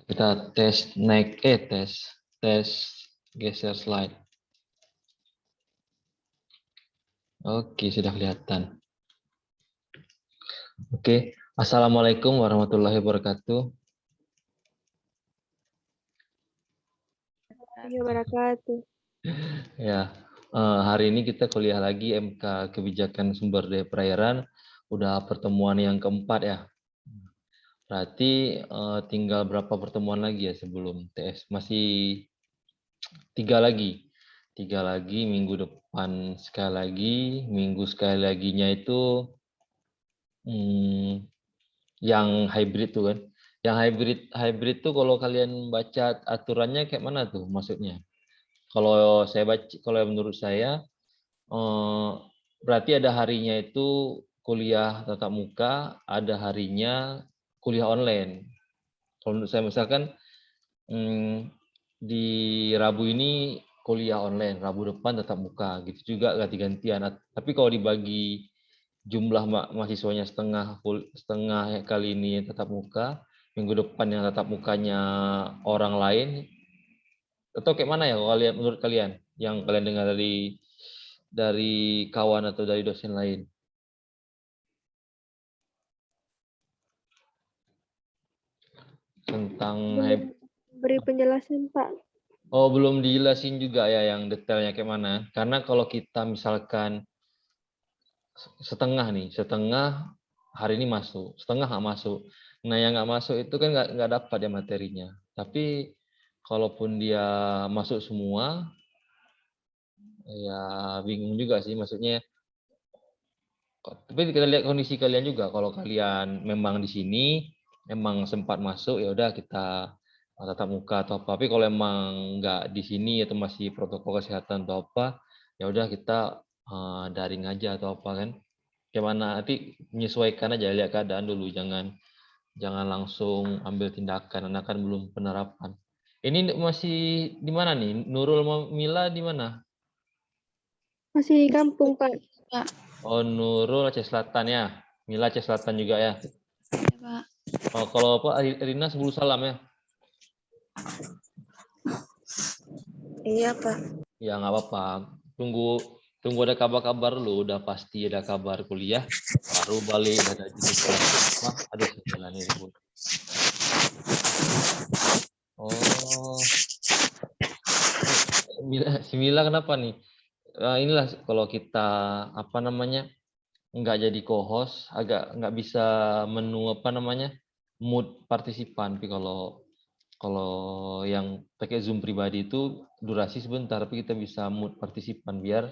Kita tes naik tes geser slide. Oke, sudah kelihatan. Oke, Assalamualaikum warahmatullahi wabarakatuh. Wabarakatuh. Ya, hari ini kita kuliah lagi MK Kebijakan Sumber Daya Perairan. Udah pertemuan yang keempat ya. Berarti tinggal berapa pertemuan lagi ya sebelum TS? Masih 3 lagi. 3 lagi, minggu depan sekali lagi, minggu sekali laginya itu yang hybrid tuh kan. Yang hybrid tuh kalau kalian baca aturannya kayak mana tuh maksudnya? Kalau saya baca, kalau menurut saya berarti ada harinya itu kuliah tatap muka, ada harinya kuliah online. Kalau menurut saya misalkan di Rabu ini kuliah online, Rabu depan tatap muka, gitu juga ganti-gantian. Tapi kalau dibagi jumlah mahasiswanya setengah kali ini tatap muka, minggu depan yang tatap mukanya orang lain, atau kayak mana ya kalau kalian, menurut kalian yang kalian dengar dari kawan atau dari dosen lain? Tentang Beri penjelasan, Pak. belum dijelasin juga ya yang detailnya kayak mana. Karena kalau kita misalkan setengah hari ini masuk, setengah nggak masuk. Nah yang nggak masuk itu kan nggak dapat ya materinya. Tapi kalaupun dia masuk semua, ya bingung juga sih maksudnya. Tapi kita lihat kondisi kalian juga. Kalau kalian memang di sini, memang sempat masuk, ya udah kita tatap muka atau apa. Tapi kalau emang nggak di sini atau masih protokol kesehatan atau apa, ya udah kita daring aja atau apa kan. Gimana nanti menyesuaikan aja, lihat keadaan dulu, jangan langsung ambil tindakan karena kan belum penerapan. Ini masih di mana nih? Nurul Mila di mana? Masih di kampung, Pak. Oh, Nurul Aceh Selatan ya. Mila Aceh Selatan juga ya. Ya, Pak. Oh, kalau apa Rina 10 salam ya. Iya, Pak. Ya nggak apa-apa. Tunggu ada kabar-kabar lu, udah pasti ada kabar kuliah, baru balik dan ada jadwal apa? Aduh, salah nih ribut. Oh, Mila kenapa nih? Inilah kalau kita apa namanya nggak jadi co-host, agak nggak bisa menu apa namanya mood partisipan. Tapi kalau yang pakai Zoom pribadi itu durasi sebentar, tapi kita bisa mood partisipan biar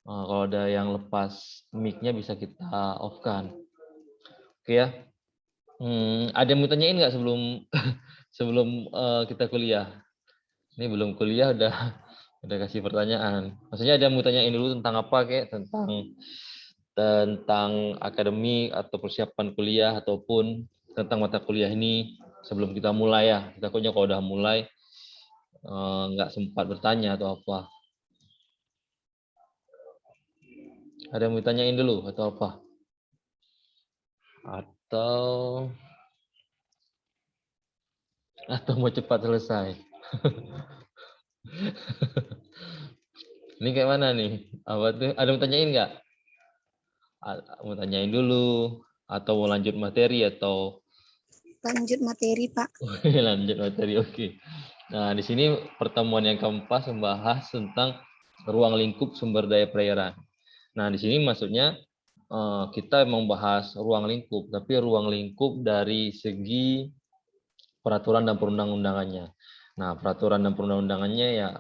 kalau ada yang lepas mic-nya bisa kita off-kan. Oke ya. Ada yang mau tanyain nggak sebelum sebelum kita kuliah? Ini belum kuliah udah kasih pertanyaan. Maksudnya ada yang mau tanyain dulu tentang apa kayak tentang akademik atau persiapan kuliah ataupun tentang mata kuliah ini sebelum kita mulai ya. Takutnya kalau udah mulai nggak sempat bertanya atau apa. Ada yang mau tanyain dulu atau apa? Atau mau cepat selesai? Ini kayak mana nih? Apa tuh? Ada yang mau tanyain nggak? Mau tanyain dulu atau mau lanjut materi atau Lanjut materi, Pak. lanjut materi? Oke. Nah, di sini pertemuan yang keempat membahas tentang ruang lingkup sumber daya perairan. Nah, di sini maksudnya kita membahas ruang lingkup, tapi ruang lingkup dari segi peraturan dan perundang-undangannya. Nah, peraturan dan perundang-undangannya ya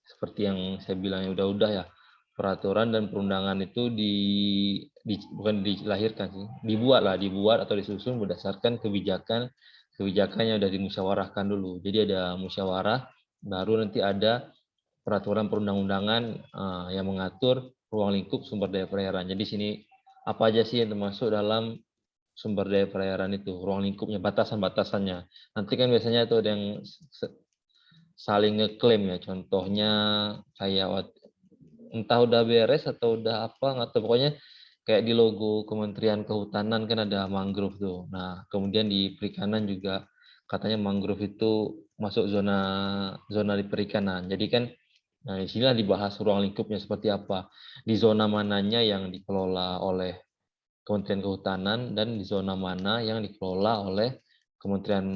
seperti yang saya bilang ya udah ya. Peraturan dan perundangan itu bukan dilahirkan sih, dibuat atau disusun berdasarkan kebijakan yang sudah dimusyawarahkan dulu. Jadi ada musyawarah, baru nanti ada peraturan perundang-undangan yang mengatur ruang lingkup sumber daya perairan. Jadi sini apa aja sih yang termasuk dalam sumber daya perairan itu, ruang lingkupnya, batasan-batasannya. Nanti kan biasanya itu ada yang saling ngeklaim ya, contohnya kayak entah udah beres atau udah apa, nggak tahu, pokoknya kayak di logo Kementerian Kehutanan kan ada mangrove tuh. Nah, kemudian di perikanan juga katanya mangrove itu masuk zona di perikanan. Jadi kan, nah di sinilah dibahas ruang lingkupnya seperti apa. Di zona mananya yang dikelola oleh Kementerian Kehutanan dan di zona mana yang dikelola oleh Kementerian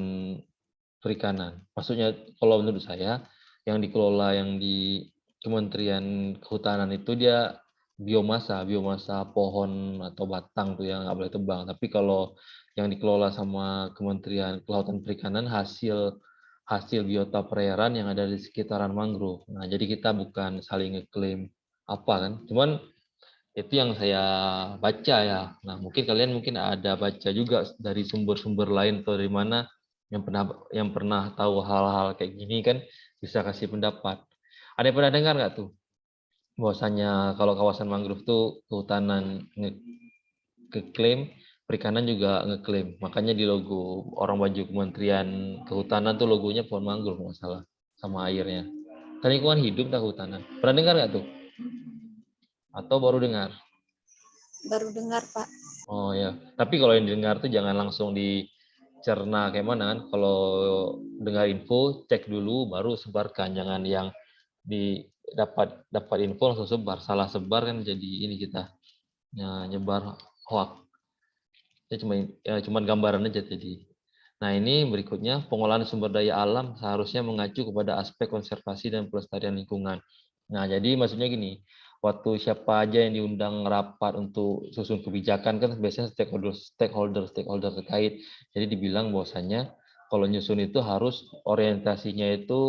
Perikanan. Maksudnya kalau menurut saya yang dikelola yang di Kementerian Kehutanan itu dia biomasa pohon atau batang tuh yang nggak boleh tebang. Tapi kalau yang dikelola sama Kementerian Kelautan Perikanan hasil biota perairan yang ada di sekitaran mangrove. Nah, jadi kita bukan saling ngeklaim apa kan. Cuman itu yang saya baca ya. Nah, mungkin kalian ada baca juga dari sumber-sumber lain atau dari mana yang pernah tahu hal-hal kayak gini kan bisa kasih pendapat. Ada yang pernah dengar nggak tuh? Bahwasanya kalau kawasan mangrove tuh kehutanan ngeklaim, perikanan juga ngeklaim. Makanya di logo orang baju Kementerian Kehutanan tuh logonya pohon mangrove nggak salah sama airnya. Kan lingkungan hidup dah kehutanan. Pernah dengar nggak tuh? Atau baru dengar? Baru dengar, Pak. Oh ya, tapi kalau yang didengar tuh jangan langsung dicerna kayak mana kan. Kalau dengar info, cek dulu baru sebarkan. Jangan yang dapat info langsung sebar. Salah sebar kan jadi ini kita nyebar hoax. Cuma gambaran aja jadi. Nah, ini berikutnya pengolahan sumber daya alam seharusnya mengacu kepada aspek konservasi dan pelestarian lingkungan. Nah, jadi maksudnya gini, waktu siapa aja yang diundang rapat untuk susun kebijakan kan biasanya stakeholder terkait. Jadi dibilang bahwasanya kalau nyusun itu harus orientasinya itu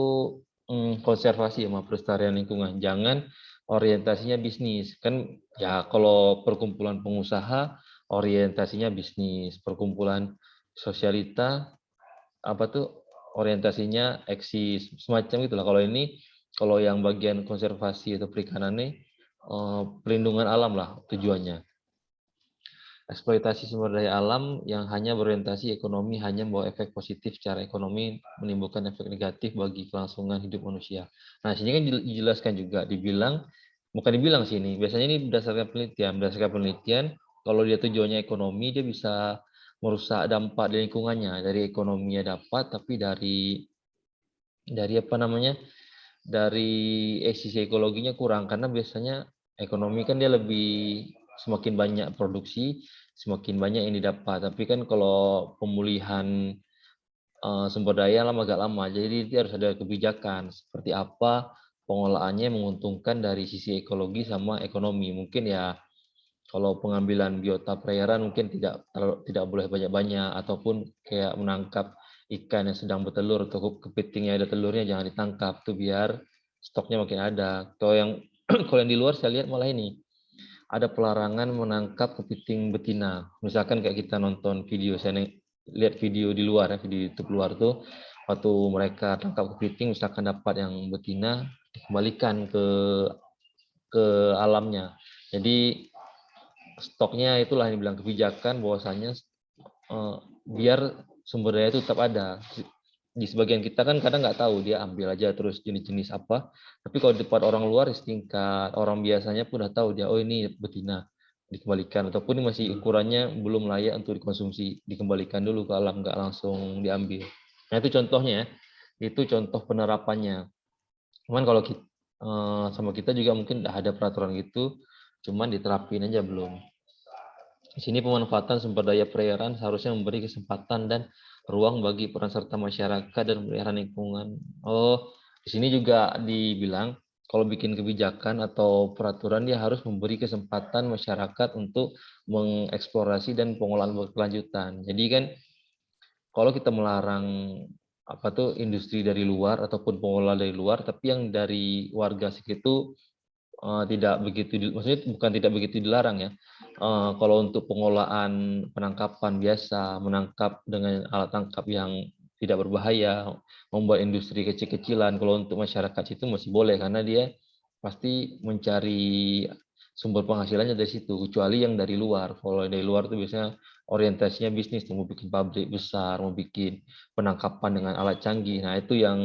konservasi sama pelestarian lingkungan. Jangan orientasinya bisnis. Kan ya kalau perkumpulan pengusaha orientasinya bisnis, perkumpulan sosialita apa tuh orientasinya eksis semacam itulah. Kalau yang bagian konservasi atau perikanan nih pelindungan alam lah tujuannya. Eksploitasi sumber daya alam yang hanya berorientasi ekonomi hanya membawa efek positif secara ekonomi, menimbulkan efek negatif bagi kelangsungan hidup manusia. Nah, sini kan dijelaskan juga, bukan dibilang sini, biasanya ini berdasarkan penelitian, kalau dia tujuannya ekonomi, dia bisa merusak dampak di lingkungannya, dari ekonominya dapat, tapi dari apa namanya, dari sisi ekologinya kurang, karena biasanya ekonomi kan dia lebih semakin banyak produksi, semakin banyak yang didapat. Tapi kan kalau pemulihan sumber daya agak lama, jadi dia harus ada kebijakan seperti apa pengolahannya menguntungkan dari sisi ekologi sama ekonomi. Mungkin ya kalau pengambilan biota perairan mungkin tidak boleh banyak-banyak, ataupun kayak menangkap ikan yang sedang bertelur atau kepiting yang ada telurnya jangan ditangkap tuh biar stoknya makin ada. Kalau yang di luar saya lihat malah ini ada pelarangan menangkap kepiting betina. Misalkan kayak kita nonton video, saya lihat video di luar ya, video YouTube luar tuh waktu mereka tangkap kepiting misalkan dapat yang betina dikembalikan ke alamnya. Jadi stoknya itulah yang dibilang kebijakan bahwasanya biar sumber daya itu tetap ada. Di sebagian kita kan kadang nggak tahu, dia ambil aja terus jenis-jenis apa. Tapi kalau di depan orang luar setingkat orang biasanya pun udah tahu dia, oh ini betina, dikembalikan. Ataupun ini masih ukurannya belum layak untuk dikonsumsi, dikembalikan dulu ke alam, nggak langsung diambil. Nah itu contohnya, itu contoh penerapannya. Cuman kalau kita, sama kita juga mungkin udah ada peraturan gitu, cuman diterapin aja belum. Di sini pemanfaatan sumber daya perairan seharusnya memberi kesempatan dan ruang bagi peran serta masyarakat dan pelihara lingkungan. Oh, di sini juga dibilang kalau bikin kebijakan atau peraturan dia harus memberi kesempatan masyarakat untuk mengeksplorasi dan pengolahan berkelanjutan. Jadi kan kalau kita melarang apa tuh industri dari luar ataupun pengelola dari luar, tapi yang dari warga segitu tidak begitu, maksudnya bukan tidak begitu dilarang ya. Kalau untuk pengolahan penangkapan biasa, menangkap dengan alat tangkap yang tidak berbahaya, membuat industri kecil-kecilan, kalau untuk masyarakat itu masih boleh karena dia pasti mencari sumber penghasilannya dari situ, kecuali yang dari luar. Kalau dari luar itu biasanya orientasinya bisnis, mau bikin pabrik besar, mau bikin penangkapan dengan alat canggih. Nah, itu yang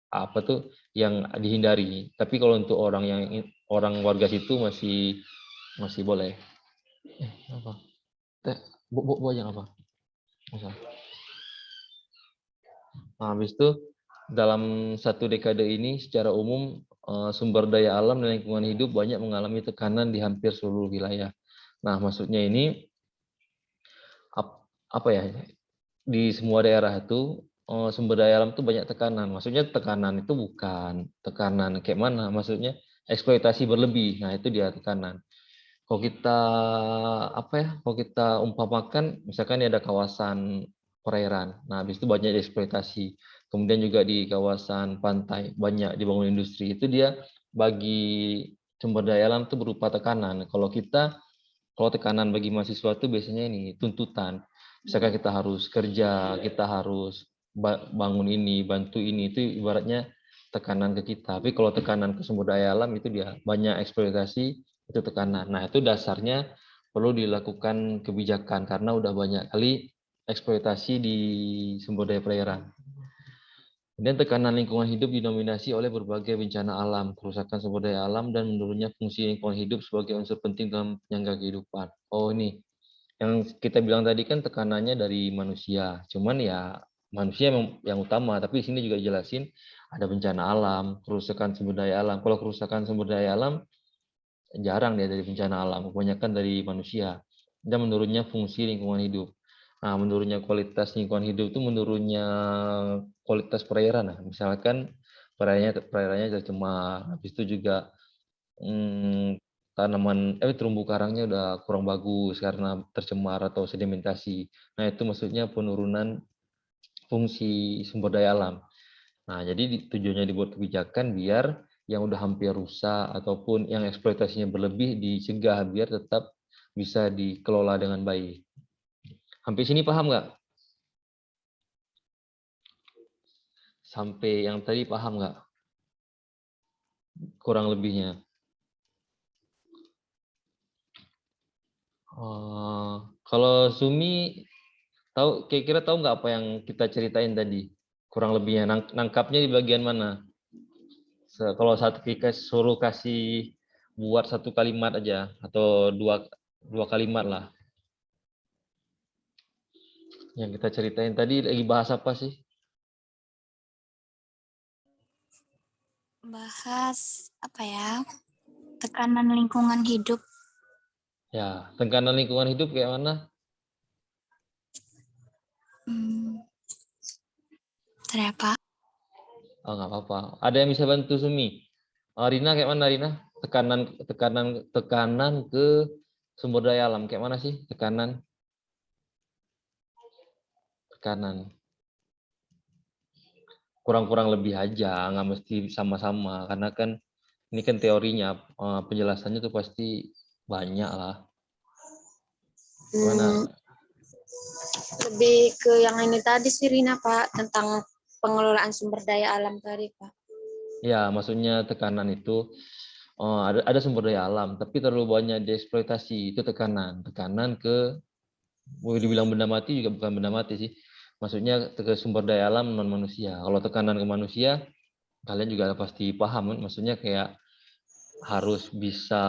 apa tuh yang dihindari. Tapi kalau untuk orang warga situ masih boleh. Apa? Teh, bu aja apa? Masa. Nah, habis itu dalam satu dekade ini secara umum sumber daya alam dan lingkungan hidup banyak mengalami tekanan di hampir seluruh wilayah. Nah, maksudnya ini apa ya? Di semua daerah itu sumber daya alam itu banyak tekanan. Maksudnya tekanan itu bukan tekanan kayak mana? Maksudnya eksploitasi berlebih. Nah, itu dia tekanan. Kalau kita apa ya? Kalau kita umpamakan misalkan ada kawasan perairan. Nah, habis itu banyak dieksploitasi. Kemudian juga di kawasan pantai banyak dibangun industri. Itu dia bagi sumber daya alam itu berupa tekanan. Kalau tekanan bagi mahasiswa itu biasanya ini tuntutan. Misalkan kita harus kerja, kita harus bangun ini, bantu ini, itu ibaratnya tekanan ke kita. Tapi kalau tekanan ke sumber daya alam itu dia banyak eksploitasi, itu tekanan. Nah, itu dasarnya perlu dilakukan kebijakan karena udah banyak kali eksploitasi di sumber daya perairan. Kemudian tekanan lingkungan hidup didominasi oleh berbagai bencana alam, kerusakan sumber daya alam, dan menurunnya fungsi lingkungan hidup sebagai unsur penting dalam penyangga kehidupan. Oh, ini yang kita bilang tadi kan tekanannya dari manusia. Cuman ya manusia yang utama, tapi di sini juga jelasin ada bencana alam, kerusakan sumber daya alam. Kalau kerusakan sumber daya alam jarang dia dari bencana alam, kebanyakan dari manusia. Dan menurunnya fungsi lingkungan hidup. Nah, menurunnya kualitas lingkungan hidup itu menurunnya kualitas perairan. Nah, misalkan perairannya tercemar, habis itu juga tanaman terumbu karangnya udah kurang bagus karena tercemar atau sedimentasi. Nah, itu maksudnya penurunan fungsi sumber daya alam. Nah, jadi tujuannya dibuat kebijakan biar yang udah hampir rusak ataupun yang eksploitasinya berlebih dicegah biar tetap bisa dikelola dengan baik. Sampai sini paham nggak? Sampai yang tadi paham nggak? Kurang lebihnya. Kalau Sumi kira-kira tahu nggak apa yang kita ceritain tadi? Kurang lebihnya nangkapnya di bagian mana? Kalau satu kita suruh kasih buat satu kalimat aja atau dua kalimat lah. Yang kita ceritain tadi lagi bahas apa sih? Bahas apa ya? Tekanan lingkungan hidup. Ya, tekanan lingkungan hidup kayak mana? Terapa? Oh, nggak apa-apa. Ada yang bisa bantu Sumi? Rina kayak mana Rina? Tekanan ke sumber daya alam kayak mana sih? Tekanan. Kurang-kurang lebih aja, nggak mesti sama-sama karena kan ini kan teorinya, penjelasannya tuh pasti banyak lah. Gimana? Lebih ke yang ini tadi sih Rina Pak, tentang pengelolaan sumber daya alam tadi Pak. Ya, maksudnya tekanan itu ada sumber daya alam, tapi terlalu banyak dieksploitasi, itu tekanan. Tekanan ke, boleh dibilang benda mati juga bukan benda mati sih. Maksudnya ke sumber daya alam non manusia. Kalau tekanan ke manusia, kalian juga pasti paham kan? Maksudnya kayak harus bisa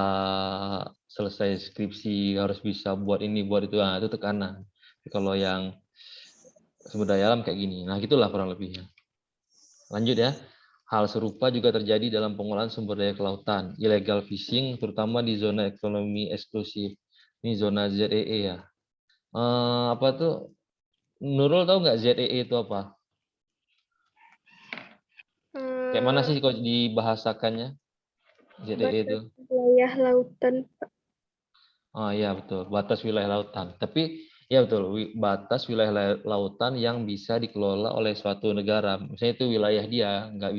selesai skripsi, harus bisa buat ini, buat itu. Nah, itu tekanan. Tapi kalau yang sumber daya alam kayak gini. Nah, gitulah kurang lebihnya. Lanjut ya. Hal serupa juga terjadi dalam pengolahan sumber daya kelautan. Illegal fishing, terutama di zona ekonomi eksklusif. Ini zona ZEE ya. Apa tuh? Nurul tahu nggak ZEE itu apa? Kayak mana sih kalau dibahasakannya? ZEE itu? Batas wilayah lautan, Pak. Oh iya betul, batas wilayah lautan. Tapi ya betul, batas wilayah lautan yang bisa dikelola oleh suatu negara. Misalnya itu wilayah dia, nggak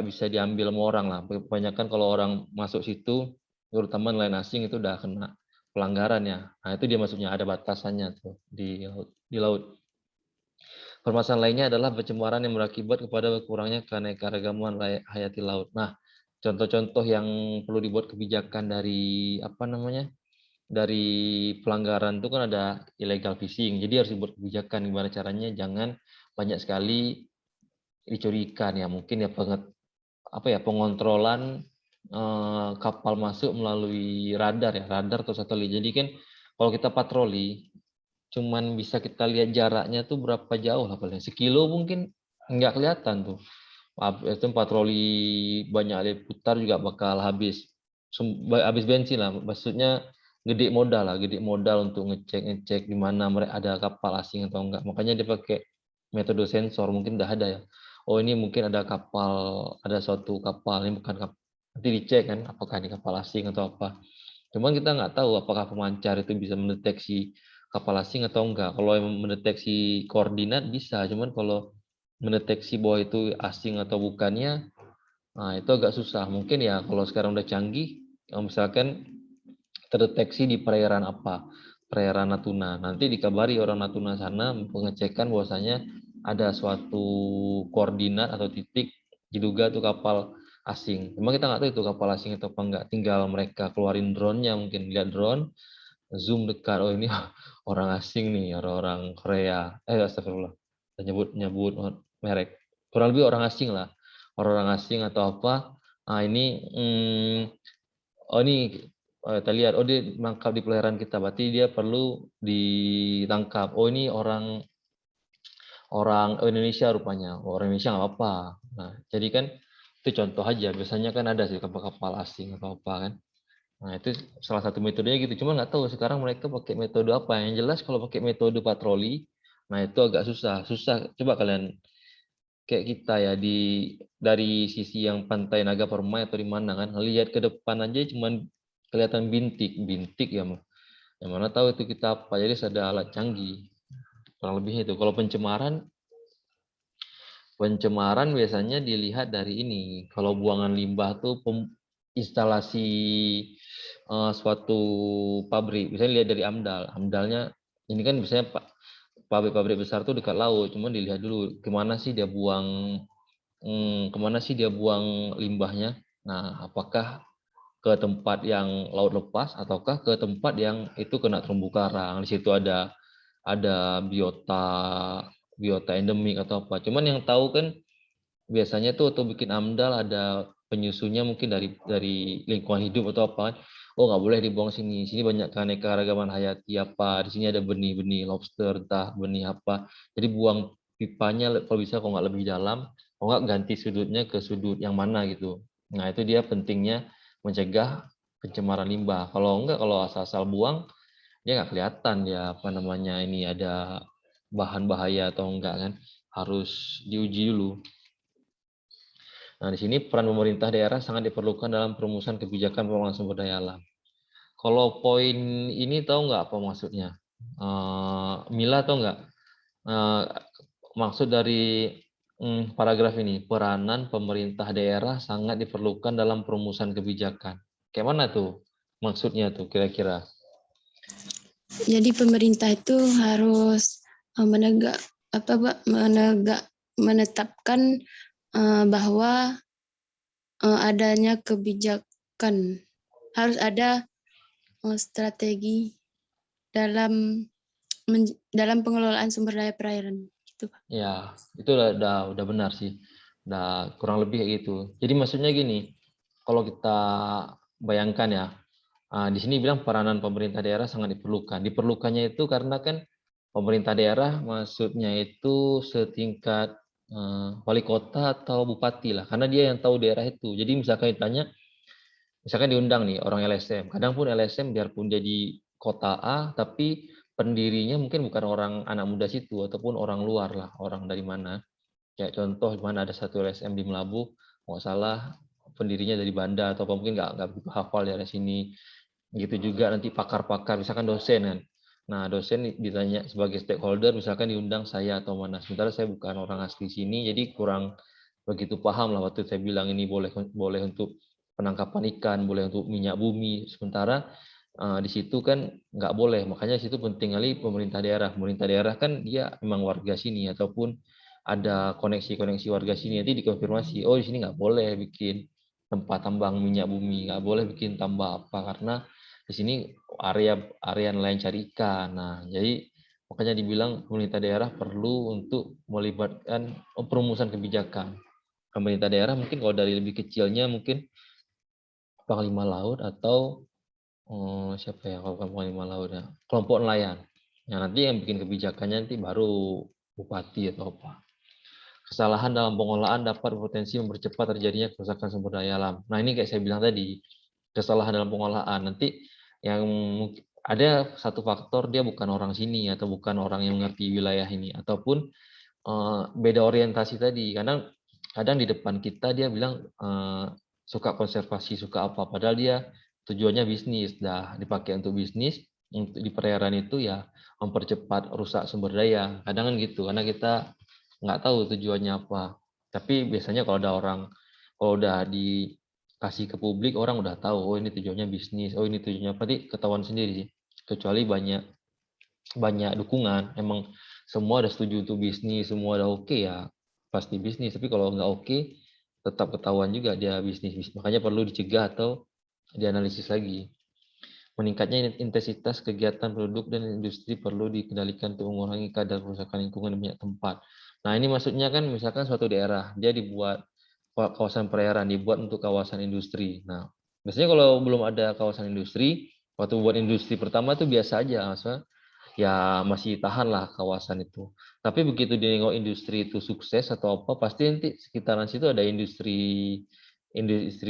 bisa diambil sama orang lah. Kebanyakan kalau orang masuk situ, terutama nelayan asing itu udah kena pelanggaran ya. Nah itu dia maksudnya ada batasannya tuh di laut. Permasalahan lainnya adalah pencemaran yang berakibat kepada berkurangnya keanekaragaman hayati laut. Nah, contoh-contoh yang perlu dibuat kebijakan dari apa namanya? Dari pelanggaran itu kan ada illegal fishing. Jadi harus dibuat kebijakan gimana caranya jangan banyak sekali dicuri ikan ya. Mungkin ya pengontrolan kapal masuk melalui radar ya, radar atau satelit. Jadi kan kalau kita patroli, cuman bisa kita lihat jaraknya tuh berapa jauh lah, paling sekilo mungkin nggak kelihatan tuh. Itu patroli banyak kali putar juga bakal habis bensin lah. Maksudnya gede modal untuk ngecek di mana mereka ada kapal asing atau enggak. Makanya dia pakai metode sensor, mungkin udah ada ya. Oh, ini mungkin ada kapal, ada suatu kapal, ini bukan kapal. Nanti dicek kan apakah ini kapal asing atau apa. Cuman kita nggak tahu apakah pemancar itu bisa mendeteksi kapal asing atau enggak. Kalau yang mendeteksi koordinat bisa, cuman kalau mendeteksi bahwa itu asing atau bukannya, nah itu agak susah. Mungkin ya kalau sekarang udah canggih, misalkan terdeteksi di perairan apa, perairan Natuna. Nanti dikabari orang Natuna sana pengecekan bahwasanya ada suatu koordinat atau titik diduga itu kapal asing. Memang kita nggak tahu itu kapal asing atau apa enggak. Tinggal mereka keluarin drone-nya, mungkin lihat drone, zoom dekat. Oh, ini orang asing nih, orang Korea. Astagfirullah. Nyebut merek. Kurang lebih orang asing lah. Orang asing atau apa. Nah, ini kita lihat, oh dia menangkap di peliharaan kita, berarti dia perlu ditangkap. Oh, ini orang Indonesia rupanya. Orang Indonesia nggak apa-apa. Nah, jadi kan itu contoh aja. Biasanya kan ada sih kapal-kapal asing atau apa kan. Nah, itu salah satu metodenya gitu. Cuma nggak tahu sekarang mereka pakai metode apa. Yang jelas kalau pakai metode patroli, nah itu agak susah. Susah. Coba kalian kayak kita ya dari sisi yang pantai Naga Permai atau di mana kan, lihat ke depan aja cuman kelihatan bintik ya. Yang mana tahu itu kita apa. Jadi ada alat canggih. Kurang lebih itu. Kalau pencemaran biasanya dilihat dari ini. Kalau buangan limbah tuh instalasi suatu pabrik. Misalnya lihat dari AMDAL. AMDALnya ini kan biasanya pabrik-pabrik besar tuh dekat laut. Cuma dilihat dulu kemana sih dia buang limbahnya. Nah, apakah ke tempat yang laut lepas ataukah ke tempat yang itu kena terumbu karang. Di situ ada biota endemik atau apa. Cuman yang tahu kan biasanya tuh atau bikin AMDAL ada penyusunnya mungkin dari lingkungan hidup atau apa. Oh, nggak boleh dibuang sini. Sini banyak keanekaragaman hayati apa. Di sini ada benih-benih lobster, entah benih apa. Jadi buang pipanya kalau bisa kalau nggak lebih dalam, kalau nggak ganti sudutnya ke sudut yang mana gitu. Nah, itu dia pentingnya mencegah pencemaran limbah. Kalau enggak, kalau asal-asal buang, dia nggak kelihatan ya apa namanya ini ada bahan bahaya atau enggak kan. Harus diuji dulu. Nah, di sini peran pemerintah daerah sangat diperlukan dalam perumusan kebijakan pengelolaan sumber daya alam. Kalau poin ini tahu nggak apa maksudnya? Mila tahu nggak? Maksud dari paragraf ini, peranan pemerintah daerah sangat diperlukan dalam perumusan kebijakan. Kayak mana tuh maksudnya tuh kira-kira? Jadi pemerintah itu harus menetapkan bahwa adanya kebijakan, harus ada strategi dalam pengelolaan sumber daya perairan gitu, Pak. Ya, itu udah benar sih. Udah kurang lebih kayak gitu. Jadi maksudnya gini, kalau kita bayangkan ya, di sini bilang peranan pemerintah daerah sangat diperlukan. Diperlukannya itu karena kan pemerintah daerah maksudnya itu setingkat wali kota atau bupati lah, karena dia yang tahu daerah itu. Jadi misalkan diundang nih orang LSM, kadang pun LSM biarpun jadi kota A, tapi pendirinya mungkin bukan orang anak muda situ ataupun orang luar lah, orang dari mana. Kayak contoh di mana ada satu LSM di Melabu, nggak salah pendirinya dari Banda atau mungkin nggak begitu hafal dari sini. Gitu juga nanti pakar-pakar, misalkan dosen kan. Nah, dosen ditanya sebagai stakeholder, misalkan diundang saya atau mana. Sementara saya bukan orang asli sini, jadi kurang begitu paham lah waktu saya bilang ini boleh untuk penangkapan ikan, boleh untuk minyak bumi. Sementara di situ kan nggak boleh. Makanya di situ penting kali pemerintah daerah. Pemerintah daerah kan dia memang warga sini ataupun ada koneksi-koneksi warga sini. Nanti dikonfirmasi, oh di sini nggak boleh bikin tempat tambang minyak bumi, nggak boleh bikin tambah apa karena di sini area nelayan cari ikan. Nah, jadi makanya dibilang pemerintah daerah perlu untuk melibatkan perumusan kebijakan. Pemerintah daerah mungkin kalau dari lebih kecilnya mungkin Panglima Laut atau siapa ya kalau bukan Panglima Laut ya, kelompok nelayan. Nah, nanti yang bikin kebijakannya nanti baru bupati atau apa. Kesalahan dalam pengolahan dapat berpotensi mempercepat terjadinya kerusakan sumber daya alam. Nah, ini kayak saya bilang tadi, kesalahan dalam pengolahan. Nanti yang ada satu faktor dia bukan orang sini atau bukan orang yang mengerti wilayah ini ataupun beda orientasi tadi. Kadang di depan kita dia bilang suka konservasi, suka apa, padahal dia tujuannya bisnis. Dah dipakai untuk bisnis, untuk di perairan itu ya mempercepat rusak sumber daya. Kadang kan gitu, karena kita nggak tahu tujuannya apa. Tapi biasanya kalau ada orang, kalau udah dikasih ke publik, orang udah tahu, oh ini tujuannya bisnis, oh ini tujuannya apa, nanti ketahuan sendiri sih. Kecuali banyak dukungan, emang semua udah setuju untuk bisnis, semua udah oke ya pasti bisnis. Tapi kalau nggak oke, tetap ketahuan juga dia bisnis. Makanya perlu dicegah atau dianalisis lagi. Meningkatnya intensitas kegiatan produk dan industri perlu dikendalikan untuk mengurangi kadar kerusakan lingkungan di banyak tempat. Nah, ini maksudnya kan misalkan suatu daerah, dia dibuat kawasan perairan, dibuat untuk kawasan industri. Nah, biasanya kalau belum ada kawasan industri, waktu buat industri pertama itu biasa aja, maksudnya ya masih tahan lah kawasan itu. Tapi begitu dia nengok industri itu sukses atau apa, pasti nanti sekitaran situ ada industri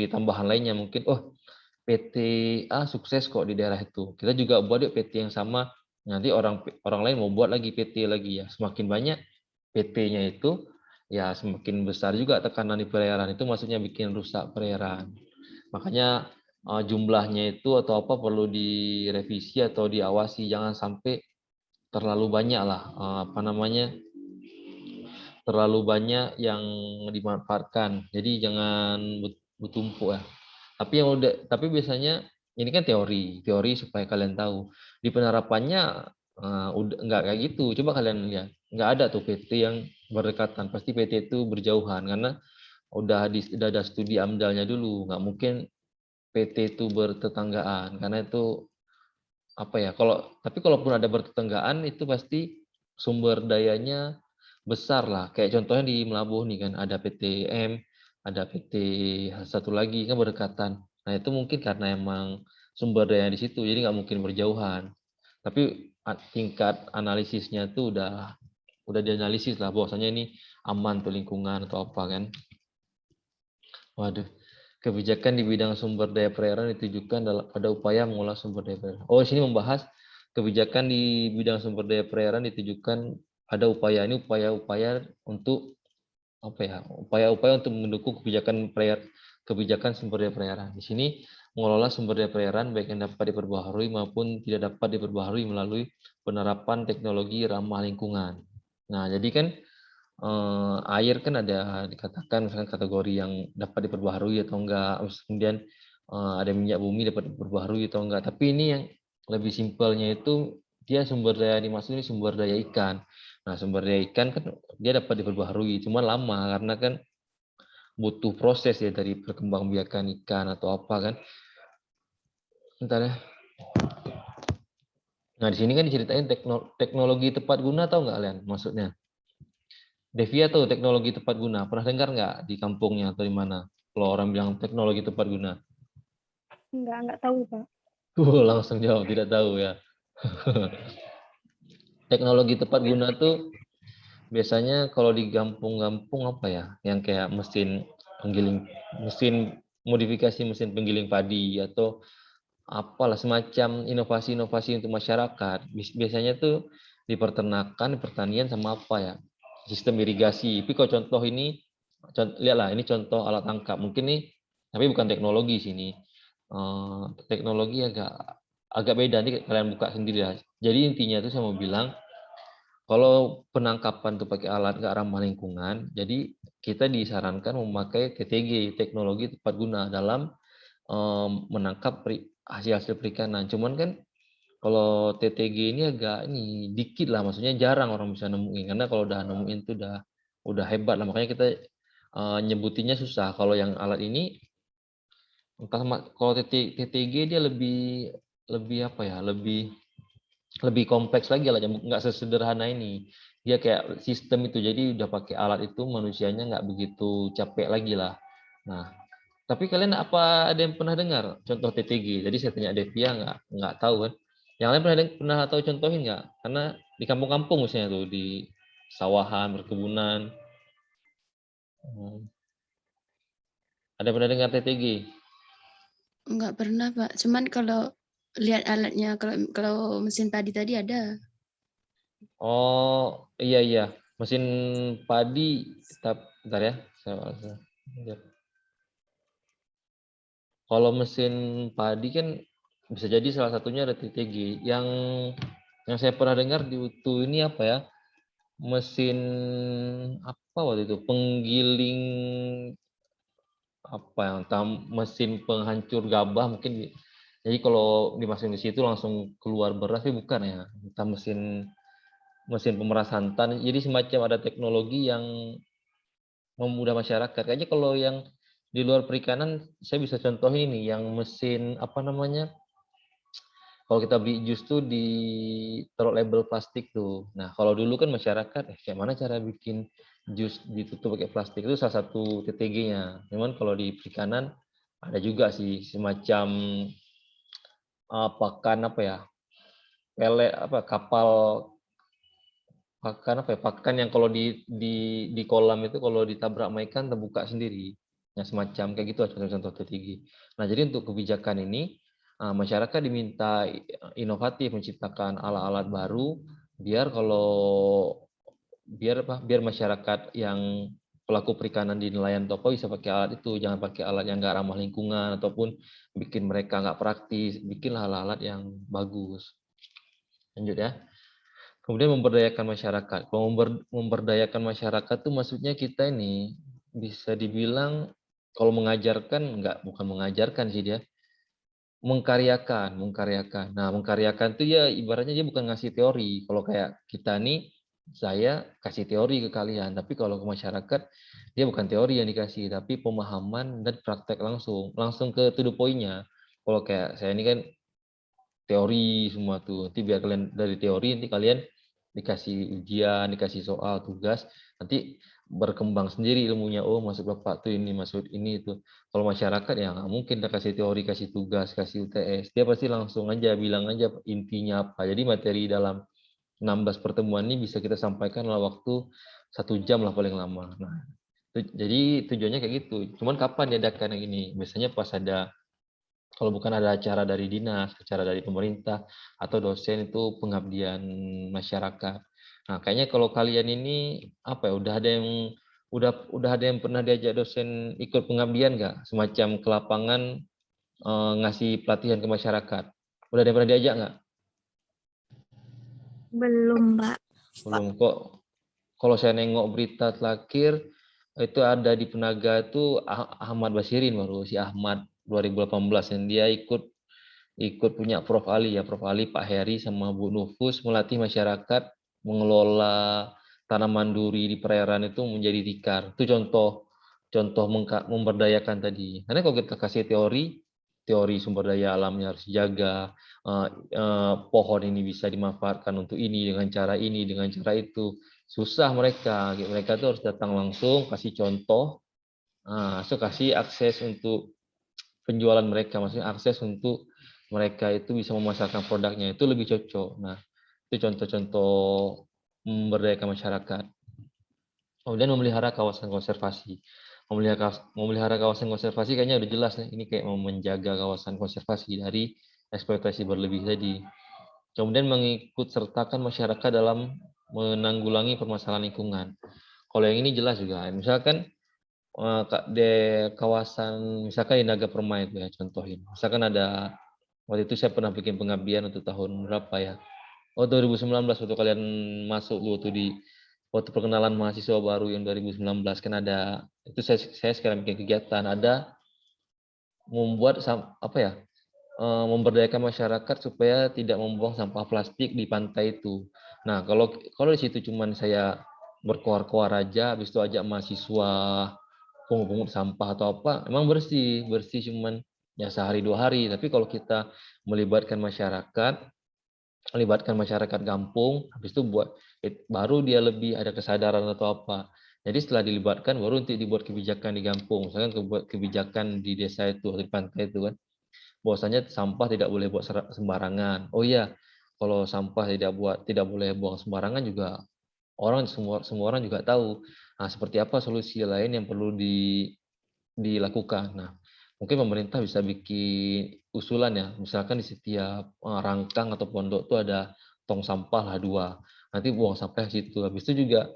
tambahan lainnya. Mungkin, oh PT A sukses kok di daerah itu. Kita juga buat yuk PT yang sama. Nanti orang orang lain mau buat lagi PT lagi ya. Semakin banyak PT-nya itu, ya semakin besar juga tekanan di perairan itu. Maksudnya bikin rusak perairan. Makanya jumlahnya itu atau apa perlu direvisi atau diawasi. Jangan sampai terlalu banyak lah terlalu banyak yang dimanfaatkan. Jadi jangan bertumpuk ya. Tapi biasanya ini kan teori supaya kalian tahu. Di penerapannya udah nggak kayak gitu. Coba kalian lihat, nggak ada tuh PT yang berdekatan. Pasti PT itu berjauhan karena udah ada studi AMDAL-nya dulu. Nggak mungkin PT itu bertetanggaan karena itu apa ya? Tapi kalaupun ada bertetanggaan itu pasti sumber dayanya besar lah. Kayak contohnya di Melabuh nih kan ada PTM, ada PT satu lagi kan berdekatan. Nah itu mungkin karena emang sumber daya di situ, jadi nggak mungkin berjauhan. Tapi tingkat analisisnya tuh udah dianalisis lah, bahwasanya ini aman tuh lingkungan atau apa kan. Waduh, kebijakan di bidang sumber daya perairan ditujukan pada upaya mengolah sumber daya perairan. Oh, di sini membahas kebijakan di bidang sumber daya perairan ditujukan pada upaya-upaya untuk apa ya? Upaya-upaya untuk mendukung kebijakan sumber daya perairan. Di sini mengelola sumber daya perairan baik yang dapat diperbaharui maupun tidak dapat diperbaharui melalui penerapan teknologi ramah lingkungan. Nah, jadi kan air kan ada dikatakan misalkan kategori yang dapat diperbaharui atau enggak, kemudian ada minyak bumi dapat diperbaharui atau enggak. Tapi ini yang lebih simpelnya itu dia sumber daya dimaksud ini sumber daya ikan. Nah, sumber daya ikan kan dia dapat diperbaharui, cuma lama karena kan butuh proses ya dari perkembangbiakan ikan atau apa kan. Bentar ya. Nah, di sini kan diceritain teknologi tepat guna, tahu nggak kalian maksudnya? Devia tuh teknologi tepat guna. Pernah dengar nggak di kampungnya atau di mana? Kalau orang bilang teknologi tepat guna. Enggak tahu, Pak. Langsung jawab tidak tahu ya. Teknologi tepat guna tuh biasanya kalau di kampung-kampung apa ya? Yang kayak mesin modifikasi mesin penggiling padi atau apalah semacam inovasi-inovasi untuk masyarakat. Biasanya tuh di peternakan, di pertanian sama apa ya? Sistem irigasi. Tapi kalau contoh ini, lihatlah ini contoh alat tangkap. Mungkin nih, tapi bukan teknologi sini. Teknologi agak beda nih kalian buka sendiri ya. Jadi intinya tuh saya mau bilang kalau penangkapan tuh pakai alat nggak ramah lingkungan, jadi kita disarankan memakai TTG, teknologi tepat guna dalam menangkap hasil-hasil perikanan. Cuman kan kalau TTG ini agak dikit lah, maksudnya jarang orang bisa nemuin. Karena kalau udah nemuin tuh udah hebat lah. Makanya kita nyebutinnya susah. Kalau yang alat ini entah kalau TTG dia lebih apa ya? Lebih kompleks lagi lah, nggak sesederhana ini. Dia kayak sistem itu, jadi udah pakai alat itu manusianya nggak begitu capek lagi lah. Nah, tapi kalian apa ada yang pernah dengar contoh TTG? Jadi saya tanya Devia nggak tahu kan. Yang lain pernah tahu contohin nggak? Karena di kampung-kampung misalnya tuh di sawahan, perkebunan. Ada pernah dengar TTG? Enggak pernah, Pak. Cuman kalau lihat alatnya, kalau mesin padi tadi ada. Oh iya iya, mesin padi. Bentar ya. Kalau mesin padi kan bisa jadi salah satunya ada TTG. Yang saya pernah dengar di UTU ini apa ya? Mesin apa waktu itu? Penggiling apa yang mesin penghancur gabah mungkin. Jadi kalau dimasukin di situ langsung keluar beras, tapi bukan ya. Entah mesin pemeras santan. Jadi semacam ada teknologi yang memudah masyarakat. Kayaknya kalau yang di luar perikanan saya bisa contohin ini yang mesin apa namanya? Kalau kita beli jus tuh ditaruh label plastik tuh. Nah, kalau dulu kan masyarakat, kayak mana cara bikin jus ditutup pakai plastik, itu salah satu TTG-nya. Memang kalau di perikanan ada juga sih semacam pakan apa ya, pelet apa kapal pakan apa ya, pakan yang kalau di kolam itu kalau ditabrak sama ikan terbuka sendiri. Nah, semacam kayak gitu contoh-contoh TTG. Nah, jadi untuk kebijakan ini masyarakat diminta inovatif menciptakan alat-alat baru biar biar masyarakat yang pelaku perikanan di nelayan toko bisa pakai alat itu, jangan pakai alat yang nggak ramah lingkungan ataupun bikin mereka nggak praktis, bikinlah alat-alat yang bagus. Lanjut ya. Kemudian memberdayakan masyarakat. Kalau memberdayakan masyarakat tuh maksudnya kita ini bisa dibilang kalau mengajarkan bukan mengajarkan sih dia, mengkaryakan. Nah, mengkaryakan tuh ya ibaratnya dia bukan ngasih teori. Kalau kayak kita nih saya kasih teori ke kalian, tapi kalau ke masyarakat dia bukan teori yang dikasih, tapi pemahaman dan praktek langsung ke to the point-nya. Kalau kayak saya ini kan teori semua tuh. Nanti biar kalian dari teori nanti kalian dikasih ujian, dikasih soal, tugas, nanti berkembang sendiri ilmunya. Oh, maksud Bapak tuh ini, maksud ini itu. Kalau masyarakat ya nggak mungkin kita kasih teori, kasih tugas, kasih UTS. Dia pasti langsung aja bilang aja intinya apa. Jadi materi dalam 16 pertemuan ini bisa kita sampaikan dalam waktu 1 jam lah paling lama. Nah, jadi tujuannya kayak gitu. Cuman kapan diadakan yang ini? Biasanya pas ada kalau bukan ada acara dari dinas, acara dari pemerintah, atau dosen itu pengabdian masyarakat. Nah, kayaknya kalau kalian ini apa ya, udah ada yang pernah diajak dosen ikut pengabdian nggak? Semacam ke lapangan ngasih pelatihan ke masyarakat. Udah ada yang pernah diajak nggak? Belum, Pak. Belum kok. Kalau saya nengok berita terakhir itu ada di Penaga itu Ahmad Basirin baru si Ahmad 2018 yang dia ikut punya Prof. Ali ya, Prof. Ali, Pak Heri sama Bu Nufus melatih masyarakat mengelola tanaman duri di perairan itu menjadi tikar. Itu contoh memberdayakan tadi. Karena kalau kita kasih teori sumber daya alamnya harus dijaga, pohon ini bisa dimanfaatkan untuk ini dengan cara ini, dengan cara itu. Susah mereka tuh harus datang langsung, kasih contoh, kasih akses untuk penjualan mereka, maksudnya akses untuk mereka itu bisa memasarkan produknya itu lebih cocok. Nah, itu contoh-contoh memberdayakan masyarakat. Kemudian memelihara kawasan konservasi. Memelihara kawasan konservasi kayaknya udah jelas nih. Ini kayak mau menjaga kawasan konservasi dari eksploitasi berlebih tadi. Kemudian mengikut sertakan masyarakat dalam menanggulangi permasalahan lingkungan. Kalau yang ini jelas juga. Misalkan di kawasan, misalkan di Naga Permai itu ya contohin. Misalkan ada waktu itu saya pernah bikin pengabdian untuk tahun berapa ya? Oh 2019 waktu kalian masuk waktu waktu perkenalan mahasiswa baru yang 2019 kan ada itu saya sekarang bikin kegiatan ada membuat apa ya memberdayakan masyarakat supaya tidak membuang sampah plastik di pantai itu. Nah kalau di situ cuman saya berkoar-koar aja, habis itu ajak mahasiswa pungut-pungut sampah atau apa, emang bersih cuman ya sehari 2 hari. Tapi kalau kita melibatkan masyarakat kampung, habis itu baru dia lebih ada kesadaran atau apa. Jadi setelah dilibatkan baru untuk dibuat kebijakan di kampung, misalkan kebijakan di desa itu di pantai itu kan, bahwasanya sampah tidak boleh buat sembarangan. Oh iya, kalau sampah tidak boleh buang sembarangan juga semua orang juga tahu. Nah, seperti apa solusi lain yang perlu dilakukan. Nah, mungkin pemerintah bisa bikin usulan ya, misalkan di setiap rangkang atau pondok tuh ada tong sampah lah 2. Nanti buang sampah di situ. Habis itu juga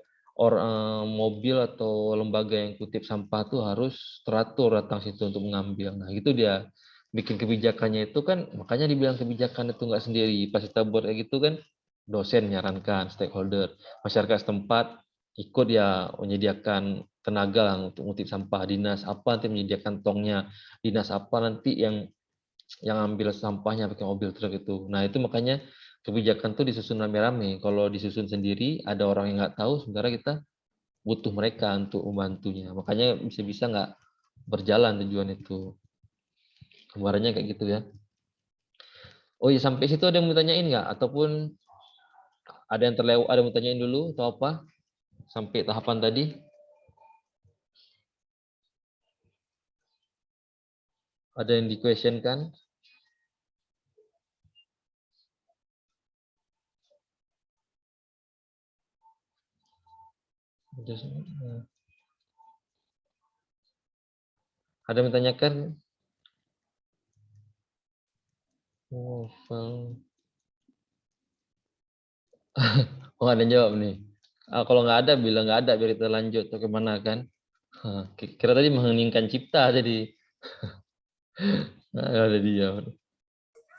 mobil atau lembaga yang kutip sampah tuh harus teratur datang situ untuk mengambil. Nah, itu dia bikin kebijakannya itu kan, makanya dibilang kebijakan itu nggak sendiri. Pas kita buat kayak gitu kan, dosen menyarankan, stakeholder, masyarakat setempat ikut ya menyediakan tenaga lah untuk ngutip sampah, dinas apa nanti menyediakan tongnya, dinas apa nanti yang ambil sampahnya pakai mobil truk itu. Nah, itu makanya kebijakan tuh disusun rame-rame. Kalau disusun sendiri ada orang yang nggak tahu, sementara kita butuh mereka untuk membantunya. Makanya bisa-bisa nggak berjalan tujuan itu. Kemarinnya kayak gitu ya. Oh iya, sampai situ ada yang mau tanyain nggak? Ataupun ada yang terlewat, ada yang mau tanyain dulu atau apa? Sampai tahapan tadi? Ada yang di-question kan? Ada yang menanyakan? Oh, oh, ada yang jawab nih. Kalau nggak ada, bilang nggak ada, biar kita lanjut atau kemana kan? Kira tadi mengheningkan cipta jadi. Nah, ada dia.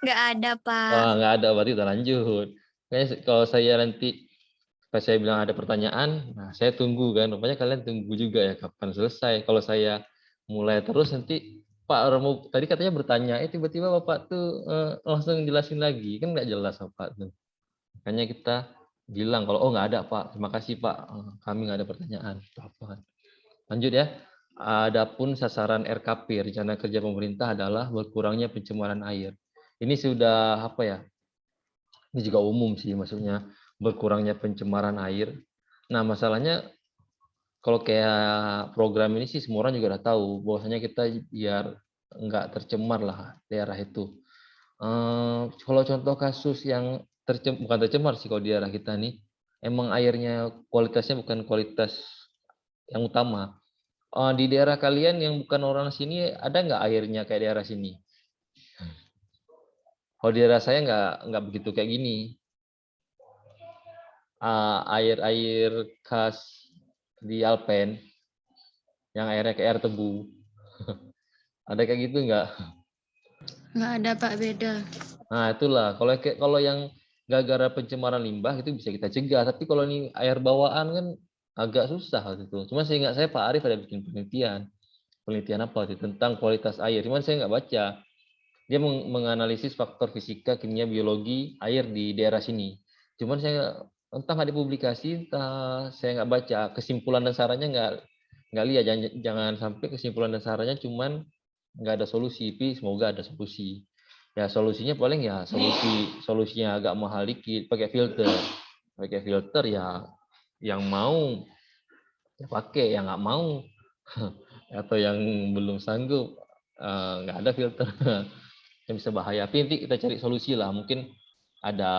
Nggak ada, Pak. Wah, nggak ada, berarti udah lanjut. Kayaknya kalau saya nanti, pas saya bilang ada pertanyaan, nah saya tunggu kan. Rupanya kalian tunggu juga ya kapan selesai. Kalau saya mulai terus nanti, Pak Romo tadi katanya bertanya, tiba-tiba Bapak tuh langsung jelasin lagi. Kan nggak jelas Bapak tuh. Makanya kita bilang kalau nggak ada Pak, terima kasih Pak, kami nggak ada pertanyaan. Apa? Lanjut ya. Adapun sasaran RKP, rencana kerja pemerintah adalah berkurangnya pencemaran air. Ini sudah apa ya? Ini juga umum sih maksudnya berkurangnya pencemaran air. Nah, masalahnya kalau kayak program ini sih semua orang juga udah tahu bahwasanya kita biar nggak tercemar lah daerah itu. Kalau contoh kasus yang bukan tercemar sih kalau di daerah kita nih, emang airnya kualitasnya bukan kualitas yang utama. Di daerah kalian yang bukan orang sini ada nggak airnya kayak daerah sini? Kalau di daerah saya nggak begitu kayak gini. Air-air khas di Alpen yang airnya kayak air tebu. Ada kayak gitu nggak? Nggak ada Pak, beda. Nah, itulah. Kalau yang gara-gara pencemaran limbah itu bisa kita cegah. Tapi kalau ini air bawaan kan agak susah gitu. Cuma seingat saya Pak Arief ada bikin penelitian. Penelitian apa sih tentang kualitas air. Cuman saya nggak baca. Dia menganalisis faktor fisika, kimia, biologi air di daerah sini. Cuman saya entah nggak dipublikasi, entah saya nggak baca. Kesimpulan dan sarannya nggak lihat. Jangan sampai kesimpulan dan sarannya cuman nggak ada solusi. Tapi semoga ada solusi. Ya solusinya paling ya solusinya agak mahal dikit, pakai filter ya yang mau ya pakai, yang nggak mau atau yang belum sanggup nggak ada filter yang bisa bahaya. Tapi nanti kita cari solusi lah, mungkin ada